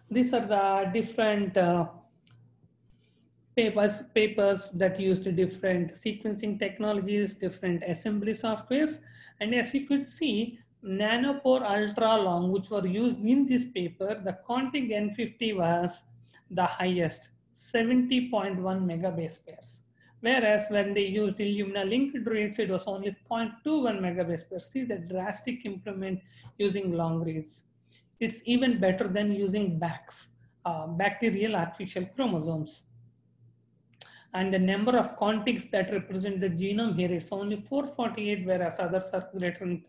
These are the different papers that used different sequencing technologies, different assembly softwares. And as you could see, nanopore ultra long, which were used in this paper, the Contig N50 was the highest, 70.1 megabase pairs. Whereas when they used Illumina linked reads, it was only 0.21 megabase pairs. See the drastic improvement using long reads. It's even better than using BACs, bacterial artificial chromosomes. And the number of contigs that represent the genome here, it's only 448, whereas others are greater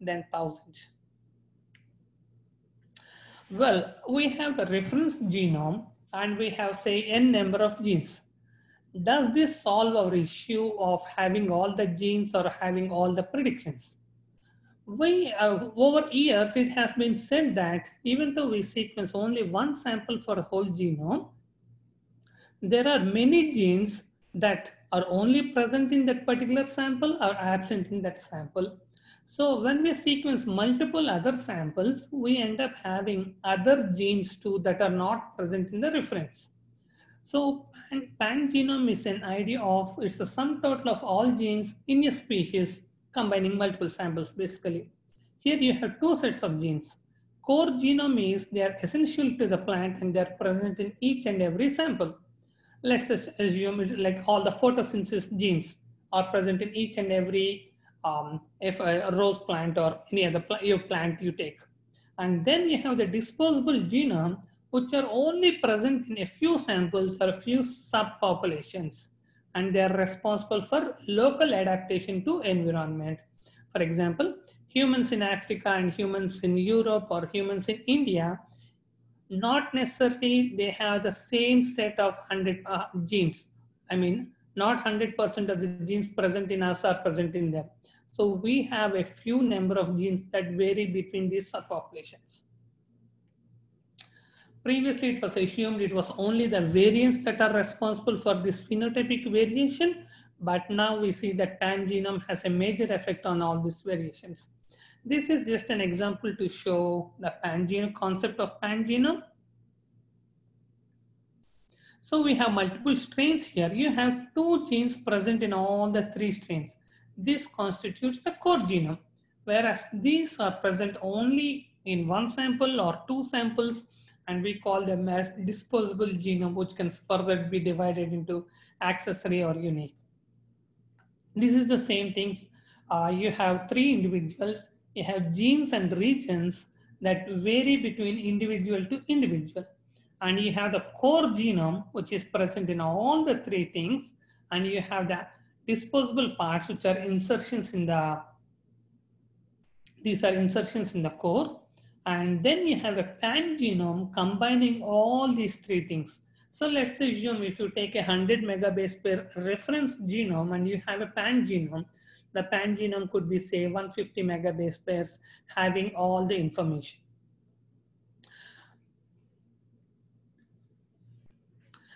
than 1,000. Well, we have the reference genome and we have, say, n number of genes. Does this solve our issue of having all the genes or having all the predictions? Over years, it has been said that even though we sequence only one sample for a whole genome, there are many genes that are only present in that particular sample or absent in that sample. So when we sequence multiple other samples, we end up having other genes too that are not present in the reference. So pangenome is an idea of, it's the sum total of all genes in a species combining multiple samples basically. Here you have 2 sets of genes. Core genome is they are essential to the plant and they are present in each and every sample. Let's just assume it's like all the photosynthesis genes are present in each and every if a rose plant or any other plant you take. And then you have the disposable genome, which are only present in a few samples or a few subpopulations. And they are responsible for local adaptation to environment. For example, humans in Africa and humans in Europe or humans in India, not necessarily they have the same set of 100 genes. I mean, not 100% of the genes present in us are present in them. So we have a few number of genes that vary between these subpopulations. Previously, it was assumed it was only the variants that are responsible for this phenotypic variation, but now we see that pangenome has a major effect on all these variations. This is just an example to show the pangenome concept of pangenome. So we have multiple strains here. You have 2 genes present in all the 3 strains. This constitutes the core genome, whereas these are present only in one sample or two samples, and we call them as disposable genome, which can further be divided into accessory or unique. This is the same things. You have three individuals, you have genes and regions that vary between individual to individual. And you have the core genome, which is present in all the three things. And you have the disposable parts, which are insertions in the, these are insertions in the core. And then you have a pan genome combining all these three things. So let's assume if you take 100 megabase per reference genome and you have a pan genome, the pan genome could be say 150 megabase pairs having all the information.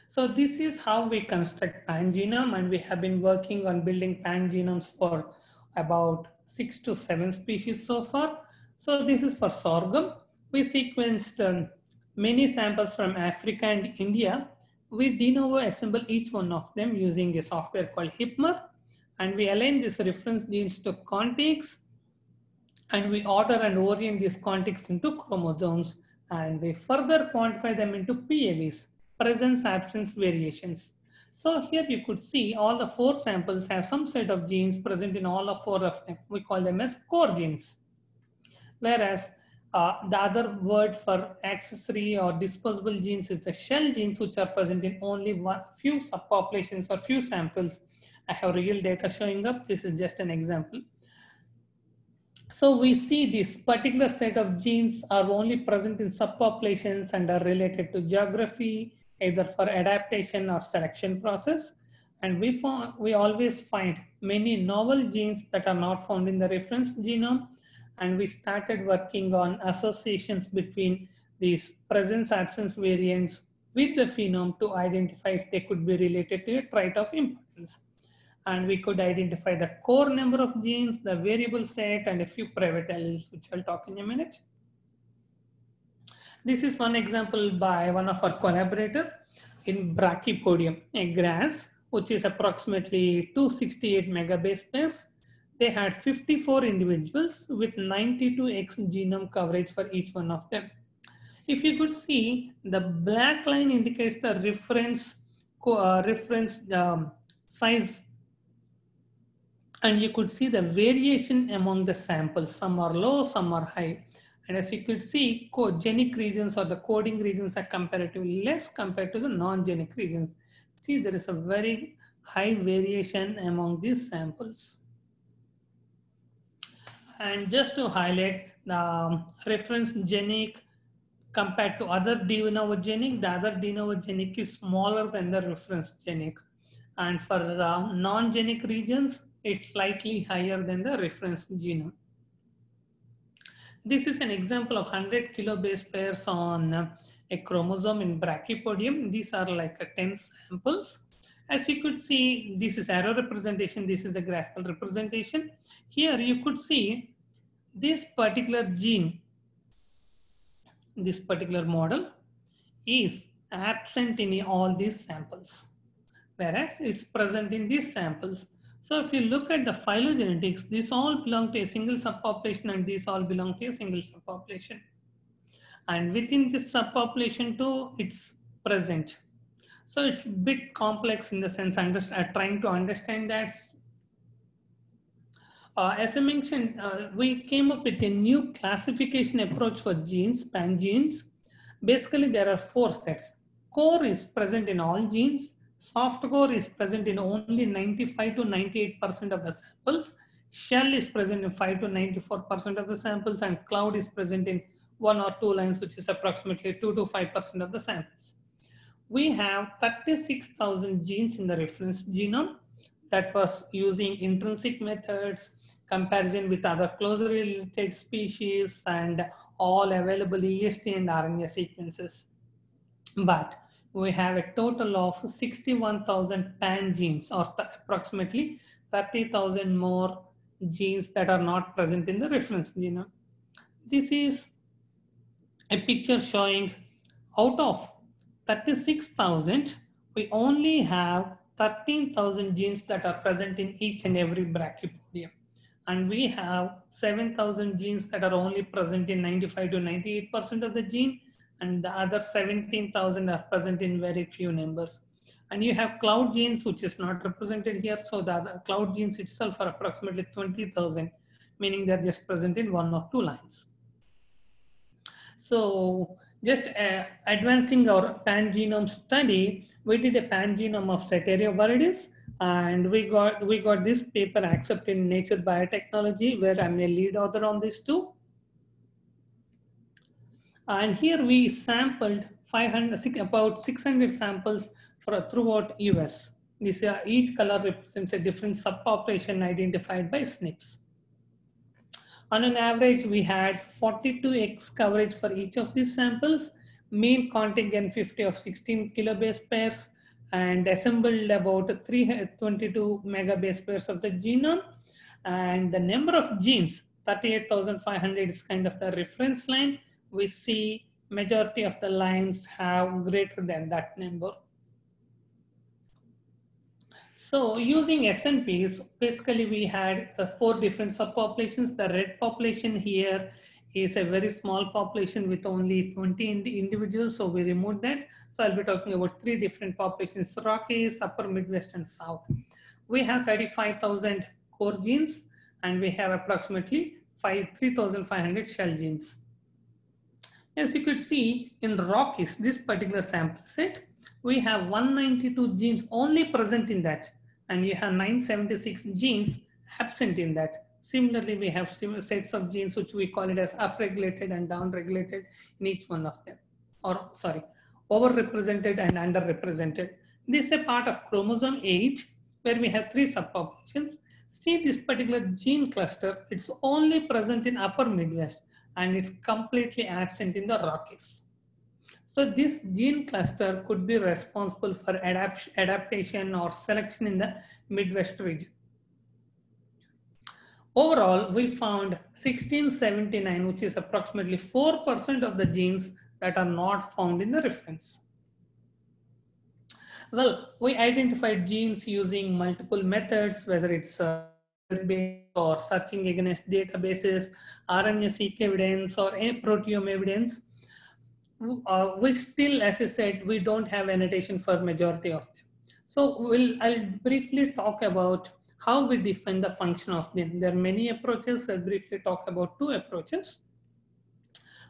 So this is how we construct pan genome, and we have been working on building pan genomes for about 6 to 7 species so far. So this is for sorghum. We sequenced many samples from Africa and India. We de novo assemble each one of them using a software called HipMer, and we align these reference genes to contigs, and we order and orient these contigs into chromosomes, and we further quantify them into PAVs, presence absence variations. So here you could see all the 4 samples have some set of genes present in all of 4 of them. We call them as core genes. Whereas the other word for accessory or disposable genes is the shell genes, which are present in only few subpopulations or few samples. I have real data showing up. This is just an example. So we see this particular set of genes are only present in subpopulations and are related to geography, either for adaptation or selection process. And we always find many novel genes that are not found in the reference genome. And we started working on associations between these presence absence variants with the phenome to identify if they could be related to a trait of importance. And we could identify the core number of genes, the variable set, and a few private alleles, which I'll talk in a minute. This is one example by one of our collaborators in Brachypodium, a grass, which is approximately 268 megabase pairs. They had 54 individuals with 92x genome coverage for each one of them. If you could see, the black line indicates the reference size, and you could see the variation among the samples. Some are low, some are high. And as you could see, genic regions or the coding regions are comparatively less compared to the non-genic regions. See, there is a very high variation among these samples. And just to highlight the reference genic compared to other de novo genic, the other de novo genic is smaller than the reference genic. And for non-genic regions, it's slightly higher than the reference genome. This is an example of 100 kilobase pairs on a chromosome in Brachypodium. These are like 10 samples. As you could see, this is arrow representation. This is the graphical representation. Here you could see this particular gene, this particular model is absent in all these samples, whereas it's present in these samples. So if you look at the phylogenetics, these all belong to a single subpopulation and these all belong to a single subpopulation. And within this subpopulation too, it's present. So it's a bit complex in the sense trying to understand that. As I mentioned, we came up with a new classification approach for genes, pan genes. Basically, there are 4 sets. Core is present in all genes. Soft core is present in only 95 to 98% of the samples. Shell is present in 5 to 94% of the samples, and cloud is present in 1 or 2 lines, which is approximately 2 to 5% of the samples. We have 36,000 genes in the reference genome. That was using intrinsic methods, comparison with other closely related species, and all available EST and RNA sequences. But we have a total of 61,000 pan genes, or approximately 30,000 more genes that are not present in the reference genome. This is a picture showing out of 36,000, we only have 13,000 genes that are present in each and every brachypodium. And we have 7,000 genes that are only present in 95 to 98% of the gene, and the other 17,000 are present in very few numbers. And you have cloud genes, which is not represented here. So the other cloud genes itself are approximately 20,000, meaning they're just present in 1 or 2 lines. So just advancing our pangenome study, we did a pangenome of Setaria viridis, and we got this paper accepted in Nature Biotechnology, where I'm a lead author on this too. And here we sampled about 600 samples throughout US. Each color represents a different subpopulation identified by SNPs. On an average, we had 42x coverage for each of these samples, mean contingent 50 of 16 kilobase pairs, and assembled about 322 megabase pairs of the genome. And the number of genes, 38,500 is kind of the reference line. We see majority of the lines have greater than that number. So using SNPs, basically we had 4 different subpopulations. The red population here is a very small population with only 20 individuals, so we removed that. So I'll be talking about 3 different populations: Rockies, Upper Midwest, and South. We have 35,000 core genes, and we have approximately 3,500 shell genes. As you could see in Rockies, this particular sample set, we have 192 genes only present in that, and you have 976 genes absent in that. Similarly, we have similar sets of genes which we call it as upregulated and downregulated in each one of them, or sorry, overrepresented and underrepresented. This is a part of chromosome 8, where we have 3 subpopulations. See this particular gene cluster, it's only present in Upper Midwest, and it's completely absent in the Rockies. So this gene cluster could be responsible for adaptation or selection in the Midwest region. Overall, we found 1679, which is approximately 4% of the genes that are not found in the reference. Well, we identified genes using multiple methods, whether it's or searching against databases, RNA-seq evidence, or proteome evidence. We still, as I said, we don't have annotation for majority of them. So I'll briefly talk about how we define the function of them. There are many approaches. I'll briefly talk about 2 approaches.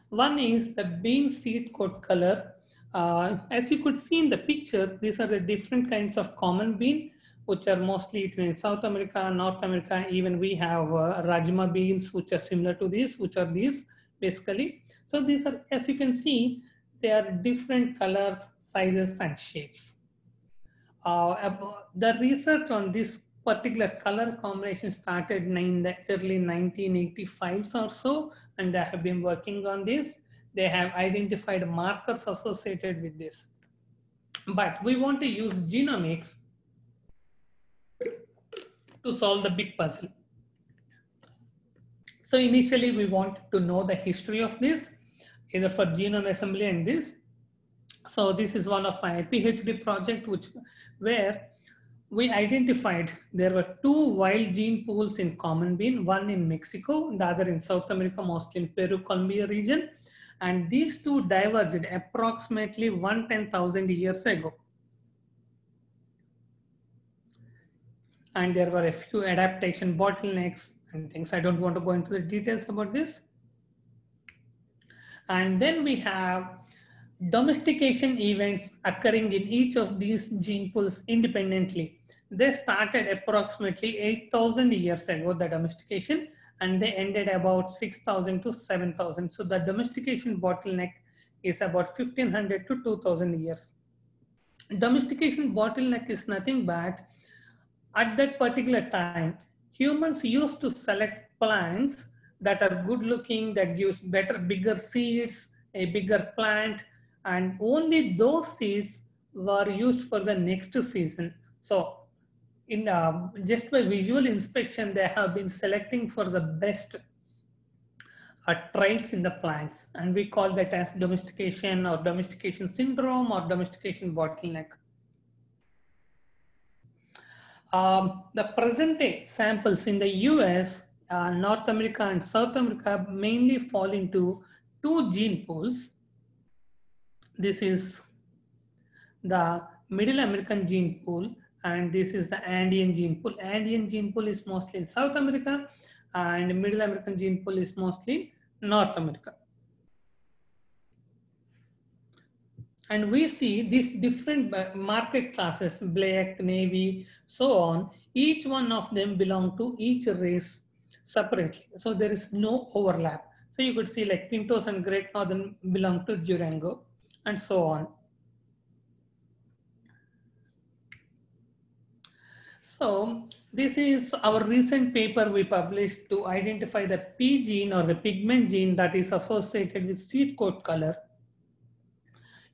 One is the bean seed coat color. As you could see in the picture, these are the different kinds of common bean, which are mostly eaten in South America, North America. Even we have rajma beans, which are similar to these, which are these basically. So these are, as you can see, they are different colors, sizes, and shapes. The research on this particular color combination started in the early 1985s or so, and they have been working on this. They have identified markers associated with this. But we want to use genomics to solve the big puzzle. So initially we want to know the history of this, either for genome assembly and this. So this is one of my PhD project, where we identified there were 2 wild gene pools in common bean, one in Mexico, the other in South America, mostly in Peru, Colombia region. And these 2 diverged approximately 110,000 years ago. And there were a few adaptation bottlenecks and things. I don't want to go into the details about this. And then we have domestication events occurring in each of these gene pools independently. They started approximately 8,000 years ago, the domestication, and they ended about 6,000 to 7,000. So the domestication bottleneck is about 1,500 to 2,000 years. Domestication bottleneck is nothing but at that particular time, humans used to select plants that are good looking, that gives bigger seeds, a bigger plant, and only those seeds were used for the next season. So in just by visual inspection, they have been selecting for the best traits in the plants, and we call that as domestication or domestication syndrome or domestication bottleneck. The present day samples in the US, North America and South America mainly fall into two gene pools. This is the Middle American gene pool and this is the Andean gene pool. Andean gene pool is mostly in South America and Middle American gene pool is mostly North America. And we see these different market classes, black, navy, so on. Each one of them belong to each race separately. So there is no overlap. So you could see like Pintos and Great Northern belong to Durango and so on. So this is our recent paper we published to identify the P gene or the pigment gene that is associated with seed coat color.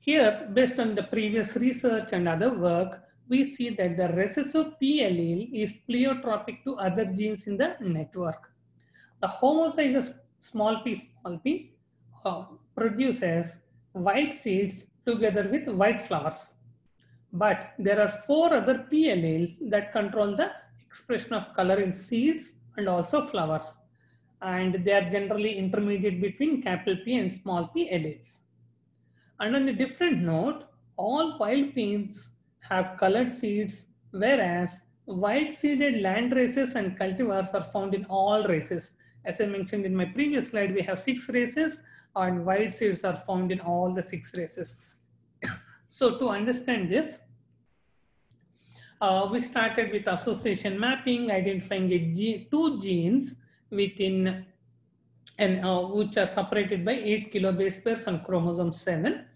Here, based on the previous research and other work, we see that the recessive P allele is pleiotropic to other genes in the network. The homozygous small p produces white seeds together with white flowers. But there are 4 other P alleles that control the expression of color in seeds and also flowers. And they are generally intermediate between capital P and small p alleles. And on a different note, all wild beans have colored seeds, whereas white-seeded land races and cultivars are found in all races. As I mentioned in my previous slide, we have 6 races and white seeds are found in all the 6 races. So to understand this, we started with association mapping, identifying two genes within which are separated by 8 kilobase pairs on chromosome 7.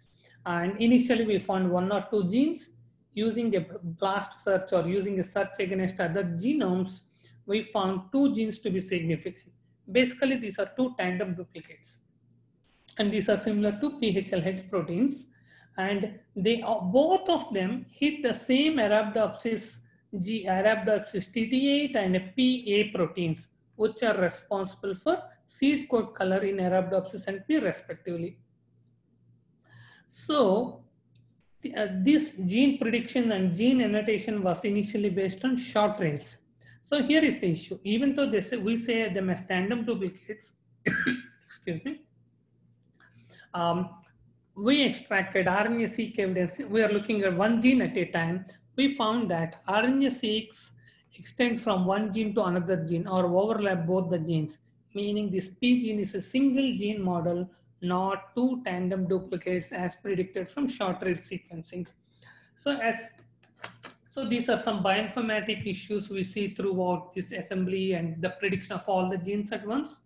And initially we found 1 or 2 genes. Using a blast search or using a search against other genomes, we found 2 genes to be significant. Basically, these are 2 tandem duplicates. And these are similar to PHLH proteins. And they are, both of them hit the same Arabidopsis TT8 and PA proteins, which are responsible for seed coat color in Arabidopsis and P respectively. So this gene prediction and gene annotation was initially based on short rates. So here is the issue. Even though they say, we say them as tandem duplicates, excuse me, we extracted RNA-seq evidence. We are looking at 1 gene at a time. We found that RNA-seqs extend from 1 gene to another gene or overlap both the genes, meaning this P gene is a single gene model, not 2 tandem duplicates as predicted from short read sequencing. So these are some bioinformatic issues we see throughout this assembly and the prediction of all the genes at once.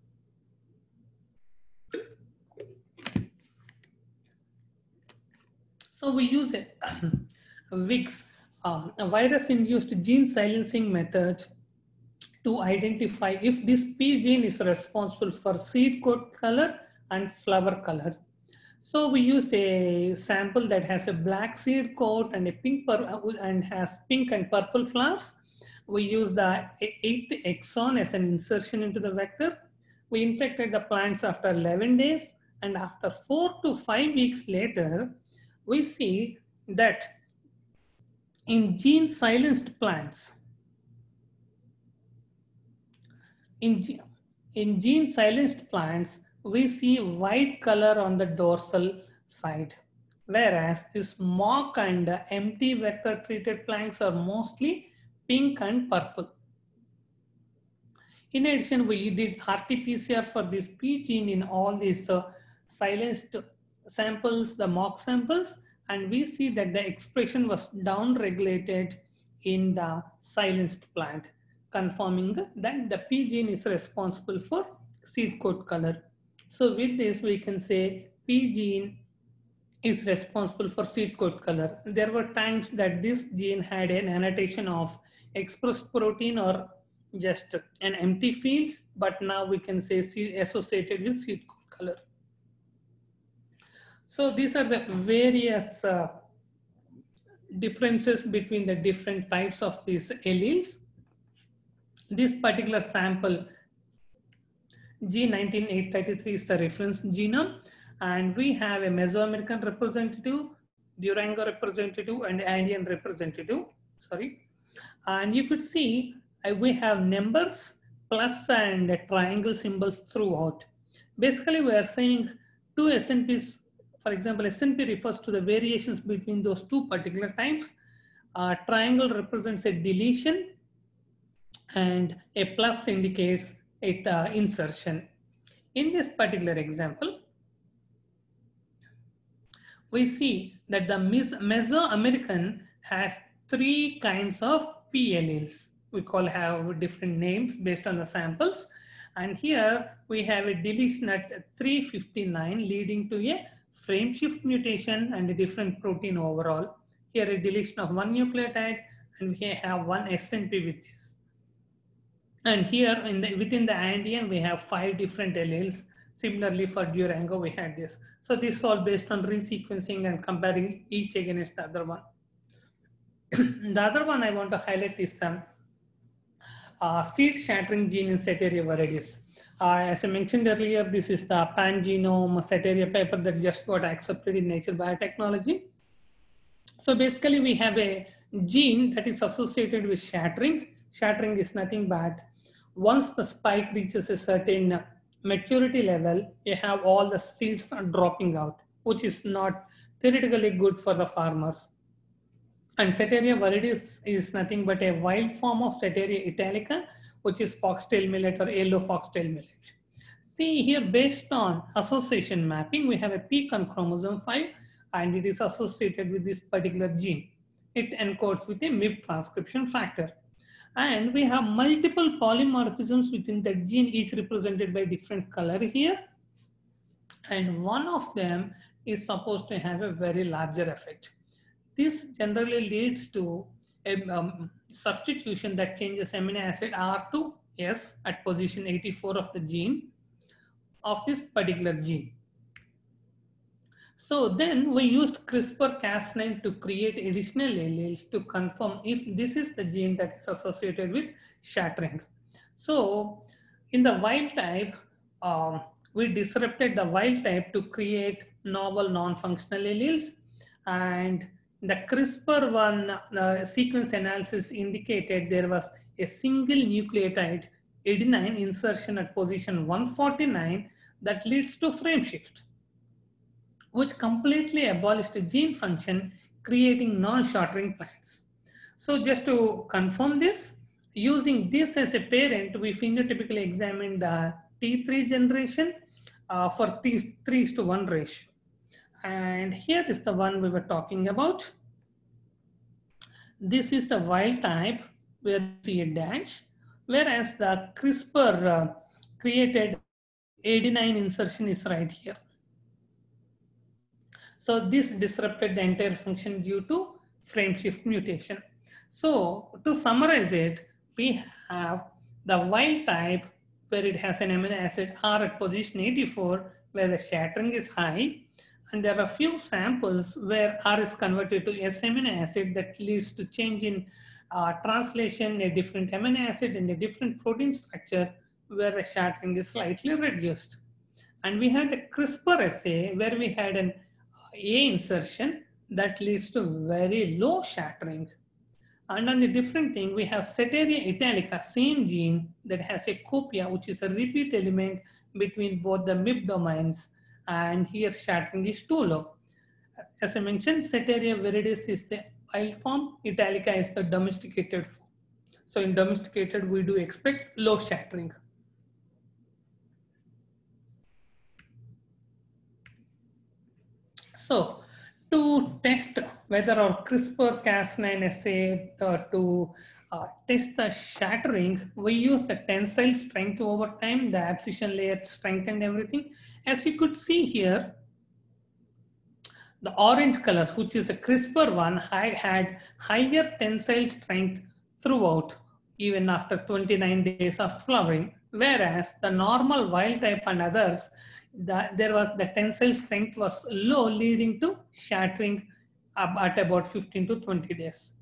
So we use a VIX, a virus-induced gene silencing method to identify if this P gene is responsible for seed coat color and flower color. So we used a sample that has a black seed coat and a pink and has pink and purple flowers. We used the 8th exon as an insertion into the vector. We infected the plants after 11 days, and after 4 to 5 weeks later, we see that in gene silenced plants, we see white color on the dorsal side, whereas this mock and empty vector treated plants are mostly pink and purple. In addition, we did RT-PCR for this P gene in all these silenced samples, the mock samples, and we see that the expression was down-regulated in the silenced plant, confirming that the P gene is responsible for seed coat color. So with this, we can say P gene is responsible for seed coat color. There were times that this gene had an annotation of expressed protein or just an empty field, but now we can say associated with seed coat color. So these are the various differences between the different types of these alleles. This particular sample, G19833, is the reference genome, and we have a Mesoamerican representative, Durango representative, and Andean representative. Sorry. And you could see we have numbers, plus and triangle symbols throughout. Basically, we are saying two SNPs, for example, SNP refers to the variations between those two particular types. Triangle represents a deletion and a plus indicates it insertion. In this particular example, we see that the Mesoamerican has three kinds of P alleles. We have different names based on the samples. And here we have a deletion at 359 leading to a frame shift mutation and a different protein overall. Here a deletion of one nucleotide, and we have one SNP with this. And here within the Andean, we have 5 different alleles. Similarly for Durango, we had this. So this is all based on resequencing and comparing each against the other one. The other one I want to highlight is the seed shattering gene in Setaria viridis. As I mentioned earlier, this is the pan-genome Setaria paper that just got accepted in Nature Biotechnology. So basically we have a gene that is associated with shattering. Shattering is nothing but once the spike reaches a certain maturity level, you have all the seeds dropping out, which is not theoretically good for the farmers. And Setaria viridis is nothing but a wild form of Setaria italica, which is foxtail millet or yellow foxtail millet. See here, based on association mapping, we have a peak on chromosome 5, and it is associated with this particular gene. It encodes with a MYB transcription factor. And we have multiple polymorphisms within that gene, each represented by different color here. And one of them is supposed to have a very larger effect. This generally leads to a substitution that changes amino acid R to S at position 84 of the gene of this particular gene. So then we used CRISPR-Cas9 to create additional alleles to confirm if this is the gene that is associated with shattering. So in the wild type, we disrupted the wild type to create novel non-functional alleles, and the CRISPR-1 sequence analysis indicated there was a single nucleotide adenine insertion at position 149 that leads to frame shift, which completely abolished the gene function, creating non-shattering plants. So just to confirm this, using this as a parent, we phenotypically examined the T3 generation for 3:1 ratio. And here is the one we were talking about. This is the wild type where you see a dash, whereas the CRISPR created adenine insertion is right here. So this disrupted the entire function due to frame shift mutation. So to summarize it, we have the wild type where it has an amino acid R at position 84 where the shattering is high, and there are a few samples where R is converted to S amino acid that leads to change in translation, a different amino acid and a different protein structure where the shattering is slightly reduced. And we had a CRISPR assay where we had an A insertion that leads to very low shattering. And on a different thing, we have Setaria italica, same gene that has a copia, which is a repeat element between both the MYB domains, and here shattering is too low. As I mentioned, Setaria viridis is the wild form, italica is the domesticated form. So in domesticated, we do expect low shattering. So to test whether our CRISPR-Cas9 assay to test the shattering, we use the tensile strength over time, the abscission layer strength and everything. As you could see here, the orange color, which is the CRISPR one, had higher tensile strength throughout, even after 29 days of flowering, whereas the normal wild type and others, the tensile strength was low, leading to shattering at about 15 to 20 days.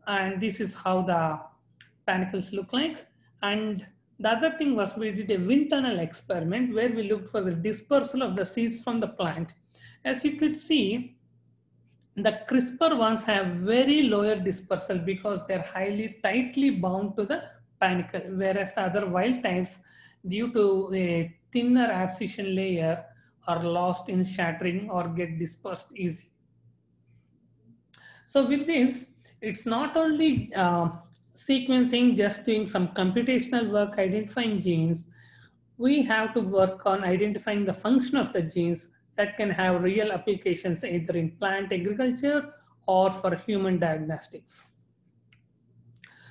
And this is how the panicles look like. And the other thing was we did a wind tunnel experiment where we looked for the dispersal of the seeds from the plant. As you could see, The CRISPR ones have very lower dispersal because they're highly tightly bound to the panicle, whereas the other wild types, due to a thinner abscission layer, are lost in shattering or get dispersed easily. So with this, it's not only sequencing, just doing some computational work, identifying genes. We have to work on identifying the function of the genes that can have real applications either in plant agriculture or for human diagnostics.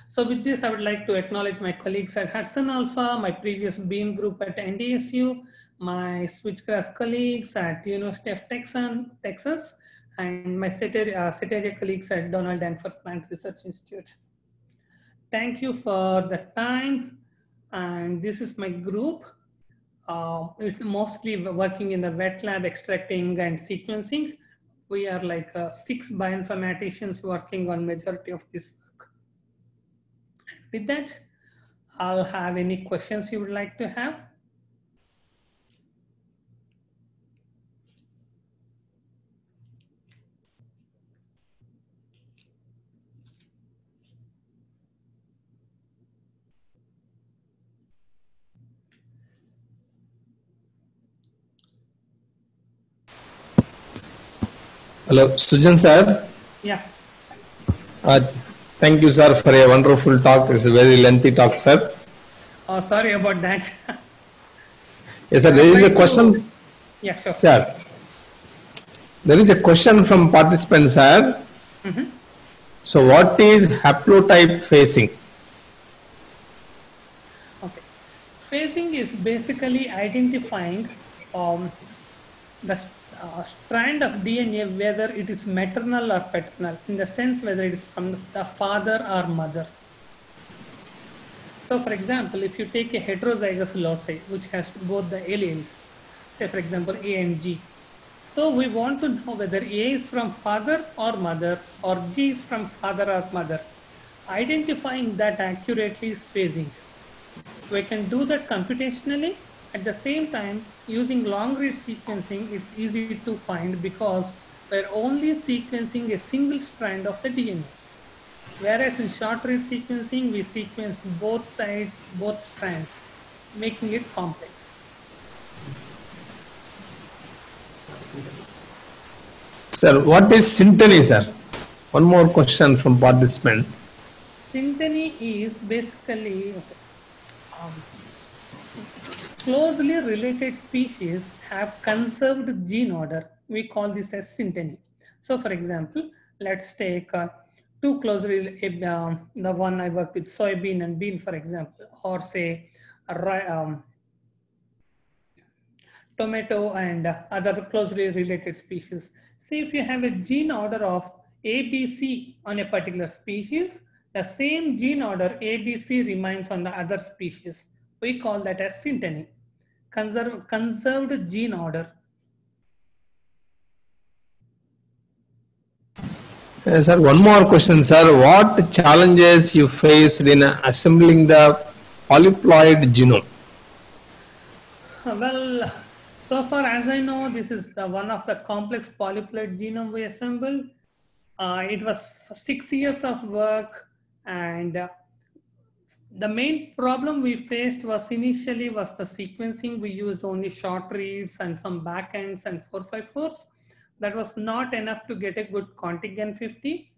So with this, I would like to acknowledge my colleagues at Hudson Alpha, my previous Beam group at NDSU, my Switchgrass colleagues at University of Texas, and my Cetaria colleagues at Donald Danforth Plant Research Institute. Thank you for the time, and this is my group. It's mostly working in the wet lab, extracting and sequencing. We are like 6 bioinformaticians working on majority of this work. With that, I'll have any questions you would like to have. Hello, Sujan sir. Yeah. Thank you, sir, for a wonderful talk. It's a very lengthy talk, sir. Oh, sorry about that. Yes, sir. There is a question. Yeah, sure. Sir, there is a question from participants, sir. So, what is haplotype phasing? Okay. Phasing is basically identifying the strand of DNA, whether it is maternal or paternal, in the sense whether it is from the father or mother. So for example, if you take a heterozygous loci, which has both the alleles, say for example A and G. So we want to know whether A is from father or mother, or G is from father or mother. Identifying that accurately is phasing. We can do that computationally. At the same time, using long read sequencing, it's easy to find because we're only sequencing a single strand of the DNA. Whereas in short read sequencing, we sequence both sides, both strands, making it complex. Sir, what is synteny, sir? One more question from participant. Synteny is basically closely related species have conserved gene order. We call this as synteny. So for example, let's take two closely, the one I work with soybean and bean, for example, or say tomato and other closely related species. See, if you have a gene order of ABC on a particular species, the same gene order ABC remains on the other species. We call that as synteny, conserved gene order. Sir, one more question, sir. What challenges you faced in assembling the polyploid genome? Well, so far as I know, this is one of the complex polyploid genome we assembled. It was 6 years of work, and the main problem we faced was initially was the sequencing. We used only short reads and some backends and 454s. That was not enough to get a good contigin 50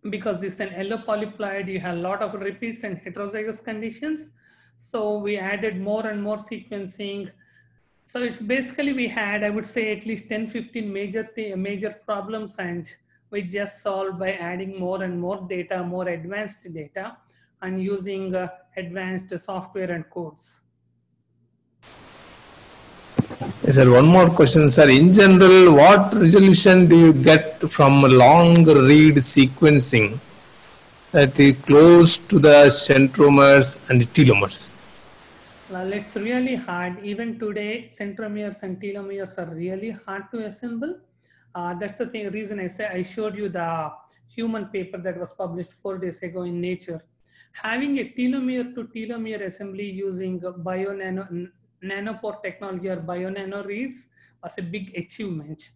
because this is an yellow polyploid. You have a lot of repeats and heterozygous conditions. So we added more and more sequencing. So it's basically we had, I would say, at least 10-15 major problems, and we just solved by adding more and more data, more advanced data, and using advanced software and codes. Yes, sir, one more question, sir. In general, what resolution do you get from long read sequencing that is close to the centromeres and telomeres? Well, it's really hard. Even today, centromeres and telomeres are really hard to assemble. That's the reason I showed you the human paper that was published 4 days ago in Nature. Having a telomere to telomere assembly using nanopore technology or bio nano reads was a big achievement.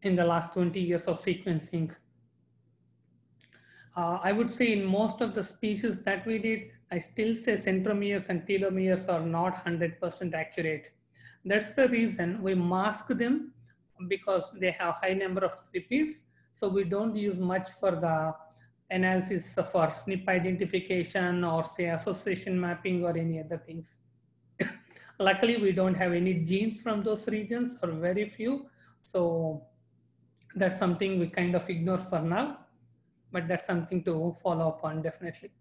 in the last 20 years of sequencing. I would say in most of the species that we did, I still say centromeres and telomeres are not 100% accurate. That's the reason we mask them, because they have high number of repeats. So we don't use much for the analysis for SNP identification or say association mapping or any other things. Luckily, we don't have any genes from those regions, or very few. So that's something we kind of ignore for now, but that's something to follow up on definitely.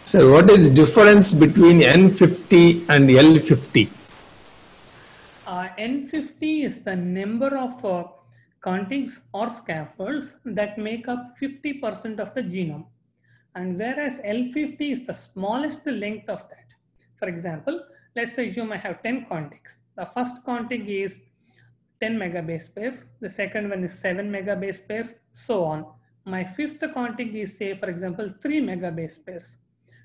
So what is difference between N50 and L50? N50 is the number of contings or scaffolds that make up 50% of the genome. And whereas L50 is the smallest length of that. For example, let's assume I have 10 contings. The first contig is 10 megabase pairs. The second one is 7 megabase pairs, so on. My fifth contig is, say, for example, 3 megabase pairs.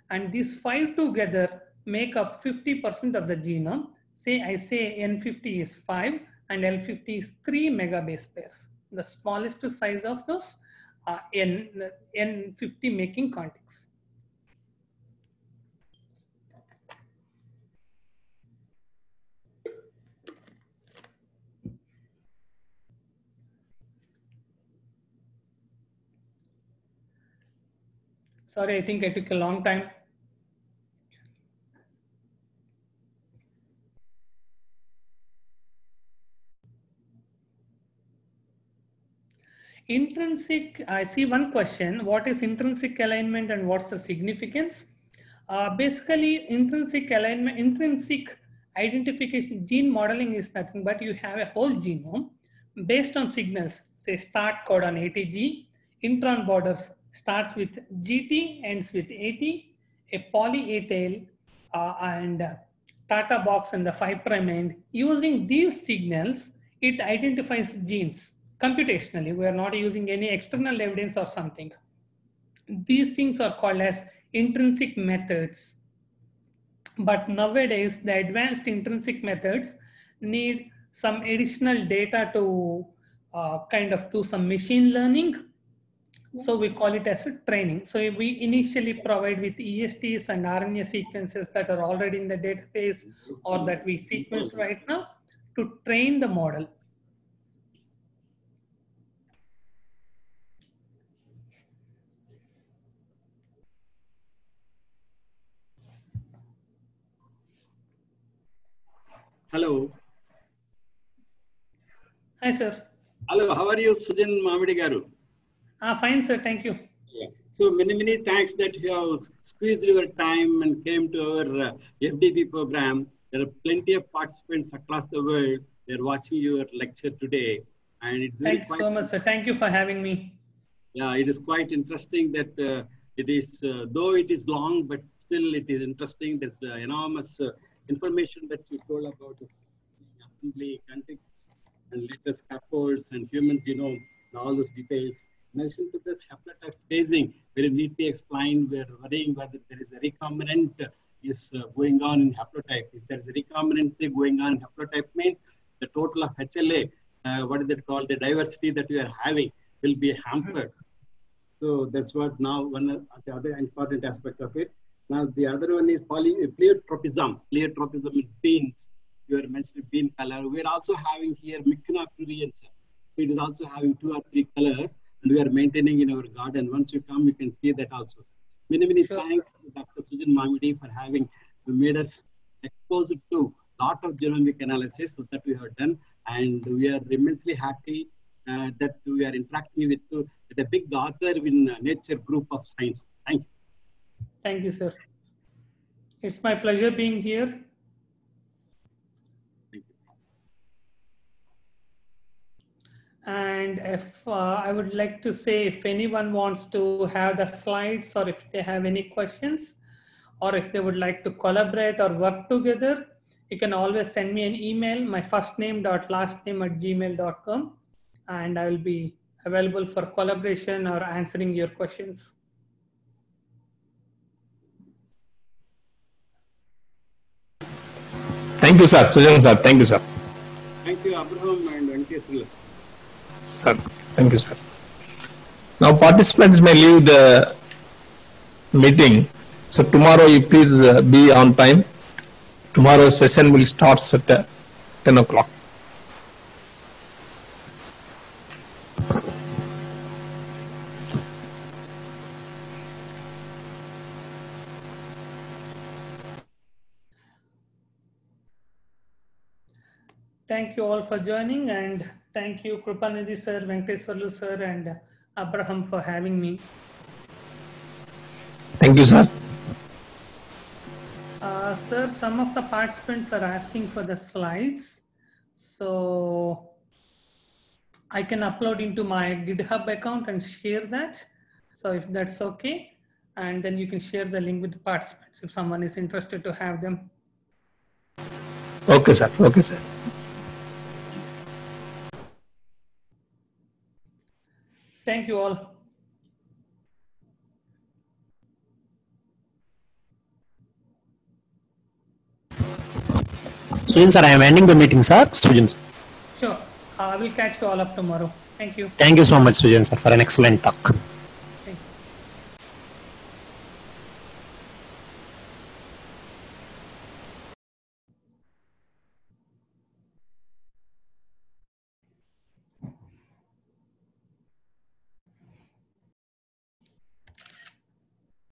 And these 5 together make up 50% of the genome. Say I say N50 is 5 and L50 is 3 megabase pairs. The smallest size of those N50 making contings. Sorry, I think I took a long time. Intrinsic, I see one question. What is intrinsic alignment and what's the significance? Basically, intrinsic alignment, intrinsic identification, gene modeling is nothing but you have a whole genome based on signals, say start codon ATG, intron borders starts with GT, ends with AT, a poly A tail, and Tata box and the 5' end. Using these signals, it identifies genes computationally. We are not using any external evidence or something. These things are called as intrinsic methods. But nowadays, the advanced intrinsic methods need some additional data to kind of do some machine learning. So we call it as training. So we initially provide with ESTs and RNA sequences that are already in the database or that we sequence right now to train the model. Hello. Hi, sir. Hello, how are you, Sujan Mamidi Garu? Fine, sir. Thank you. Yeah. So many thanks that you have squeezed your time and came to our FDP program. There are plenty of participants across the world. They're watching your lecture today. And it's very Thank you so much, sir. Thank you for having me. Yeah, it is quite interesting that it is, though it is long, but still it is interesting. There's enormous information that you told about the assembly, context, and latest scaffolds and human genome, and all those details. In addition to this haplotype phasing, very neatly explained, we're worrying whether there is a recombinant is going on in haplotype. If there is a recombinancy going on in haplotype, means the total of HLA, what is it called, the diversity that we are having will be hampered. So that's what now one of the other important aspect of it. Now the other one is pleiotropism. Pleiotropism is beans. You are mentioning bean color. We are also having here Mycna pruriensis. It is also having 2 or 3 colors, and we are maintaining in our garden. Once you come, you can see that also. Many thanks to Dr. Sujan Mamidi for having made us exposed to a lot of genomic analysis that we have done, and we are immensely happy that we are interacting with a big author in Nature group of sciences. Thank you. Thank you, sir. It's my pleasure being here. Thank you. And if I would like to say, if anyone wants to have the slides, or if they have any questions, or if they would like to collaborate or work together, you can always send me an email, my first name.lastname@gmail.com, and I will be available for collaboration or answering your questions. Thank you, sir. Sujan sir. Thank you, sir. Thank you, Abraham and Venkateswarlu. Sir, thank you, sir. Now participants may leave the meeting. So tomorrow you please be on time. Tomorrow's session will start at 10 o'clock. Thank you all for joining, and thank you Krupanidhi sir, Venkateswarlu sir, and Abraham for having me. Thank you, sir. Sir, some of the participants are asking for the slides, so I can upload into my GitHub account and share that. So if that's okay, and then you can share the link with the participants if someone is interested to have them. Okay, sir. Okay, sir. Thank you all. Sujan sir, I am ending the meeting, sir. Sujan sir. Sure. I will catch you all up tomorrow. Thank you. Thank you so much, Sujan sir, for an excellent talk.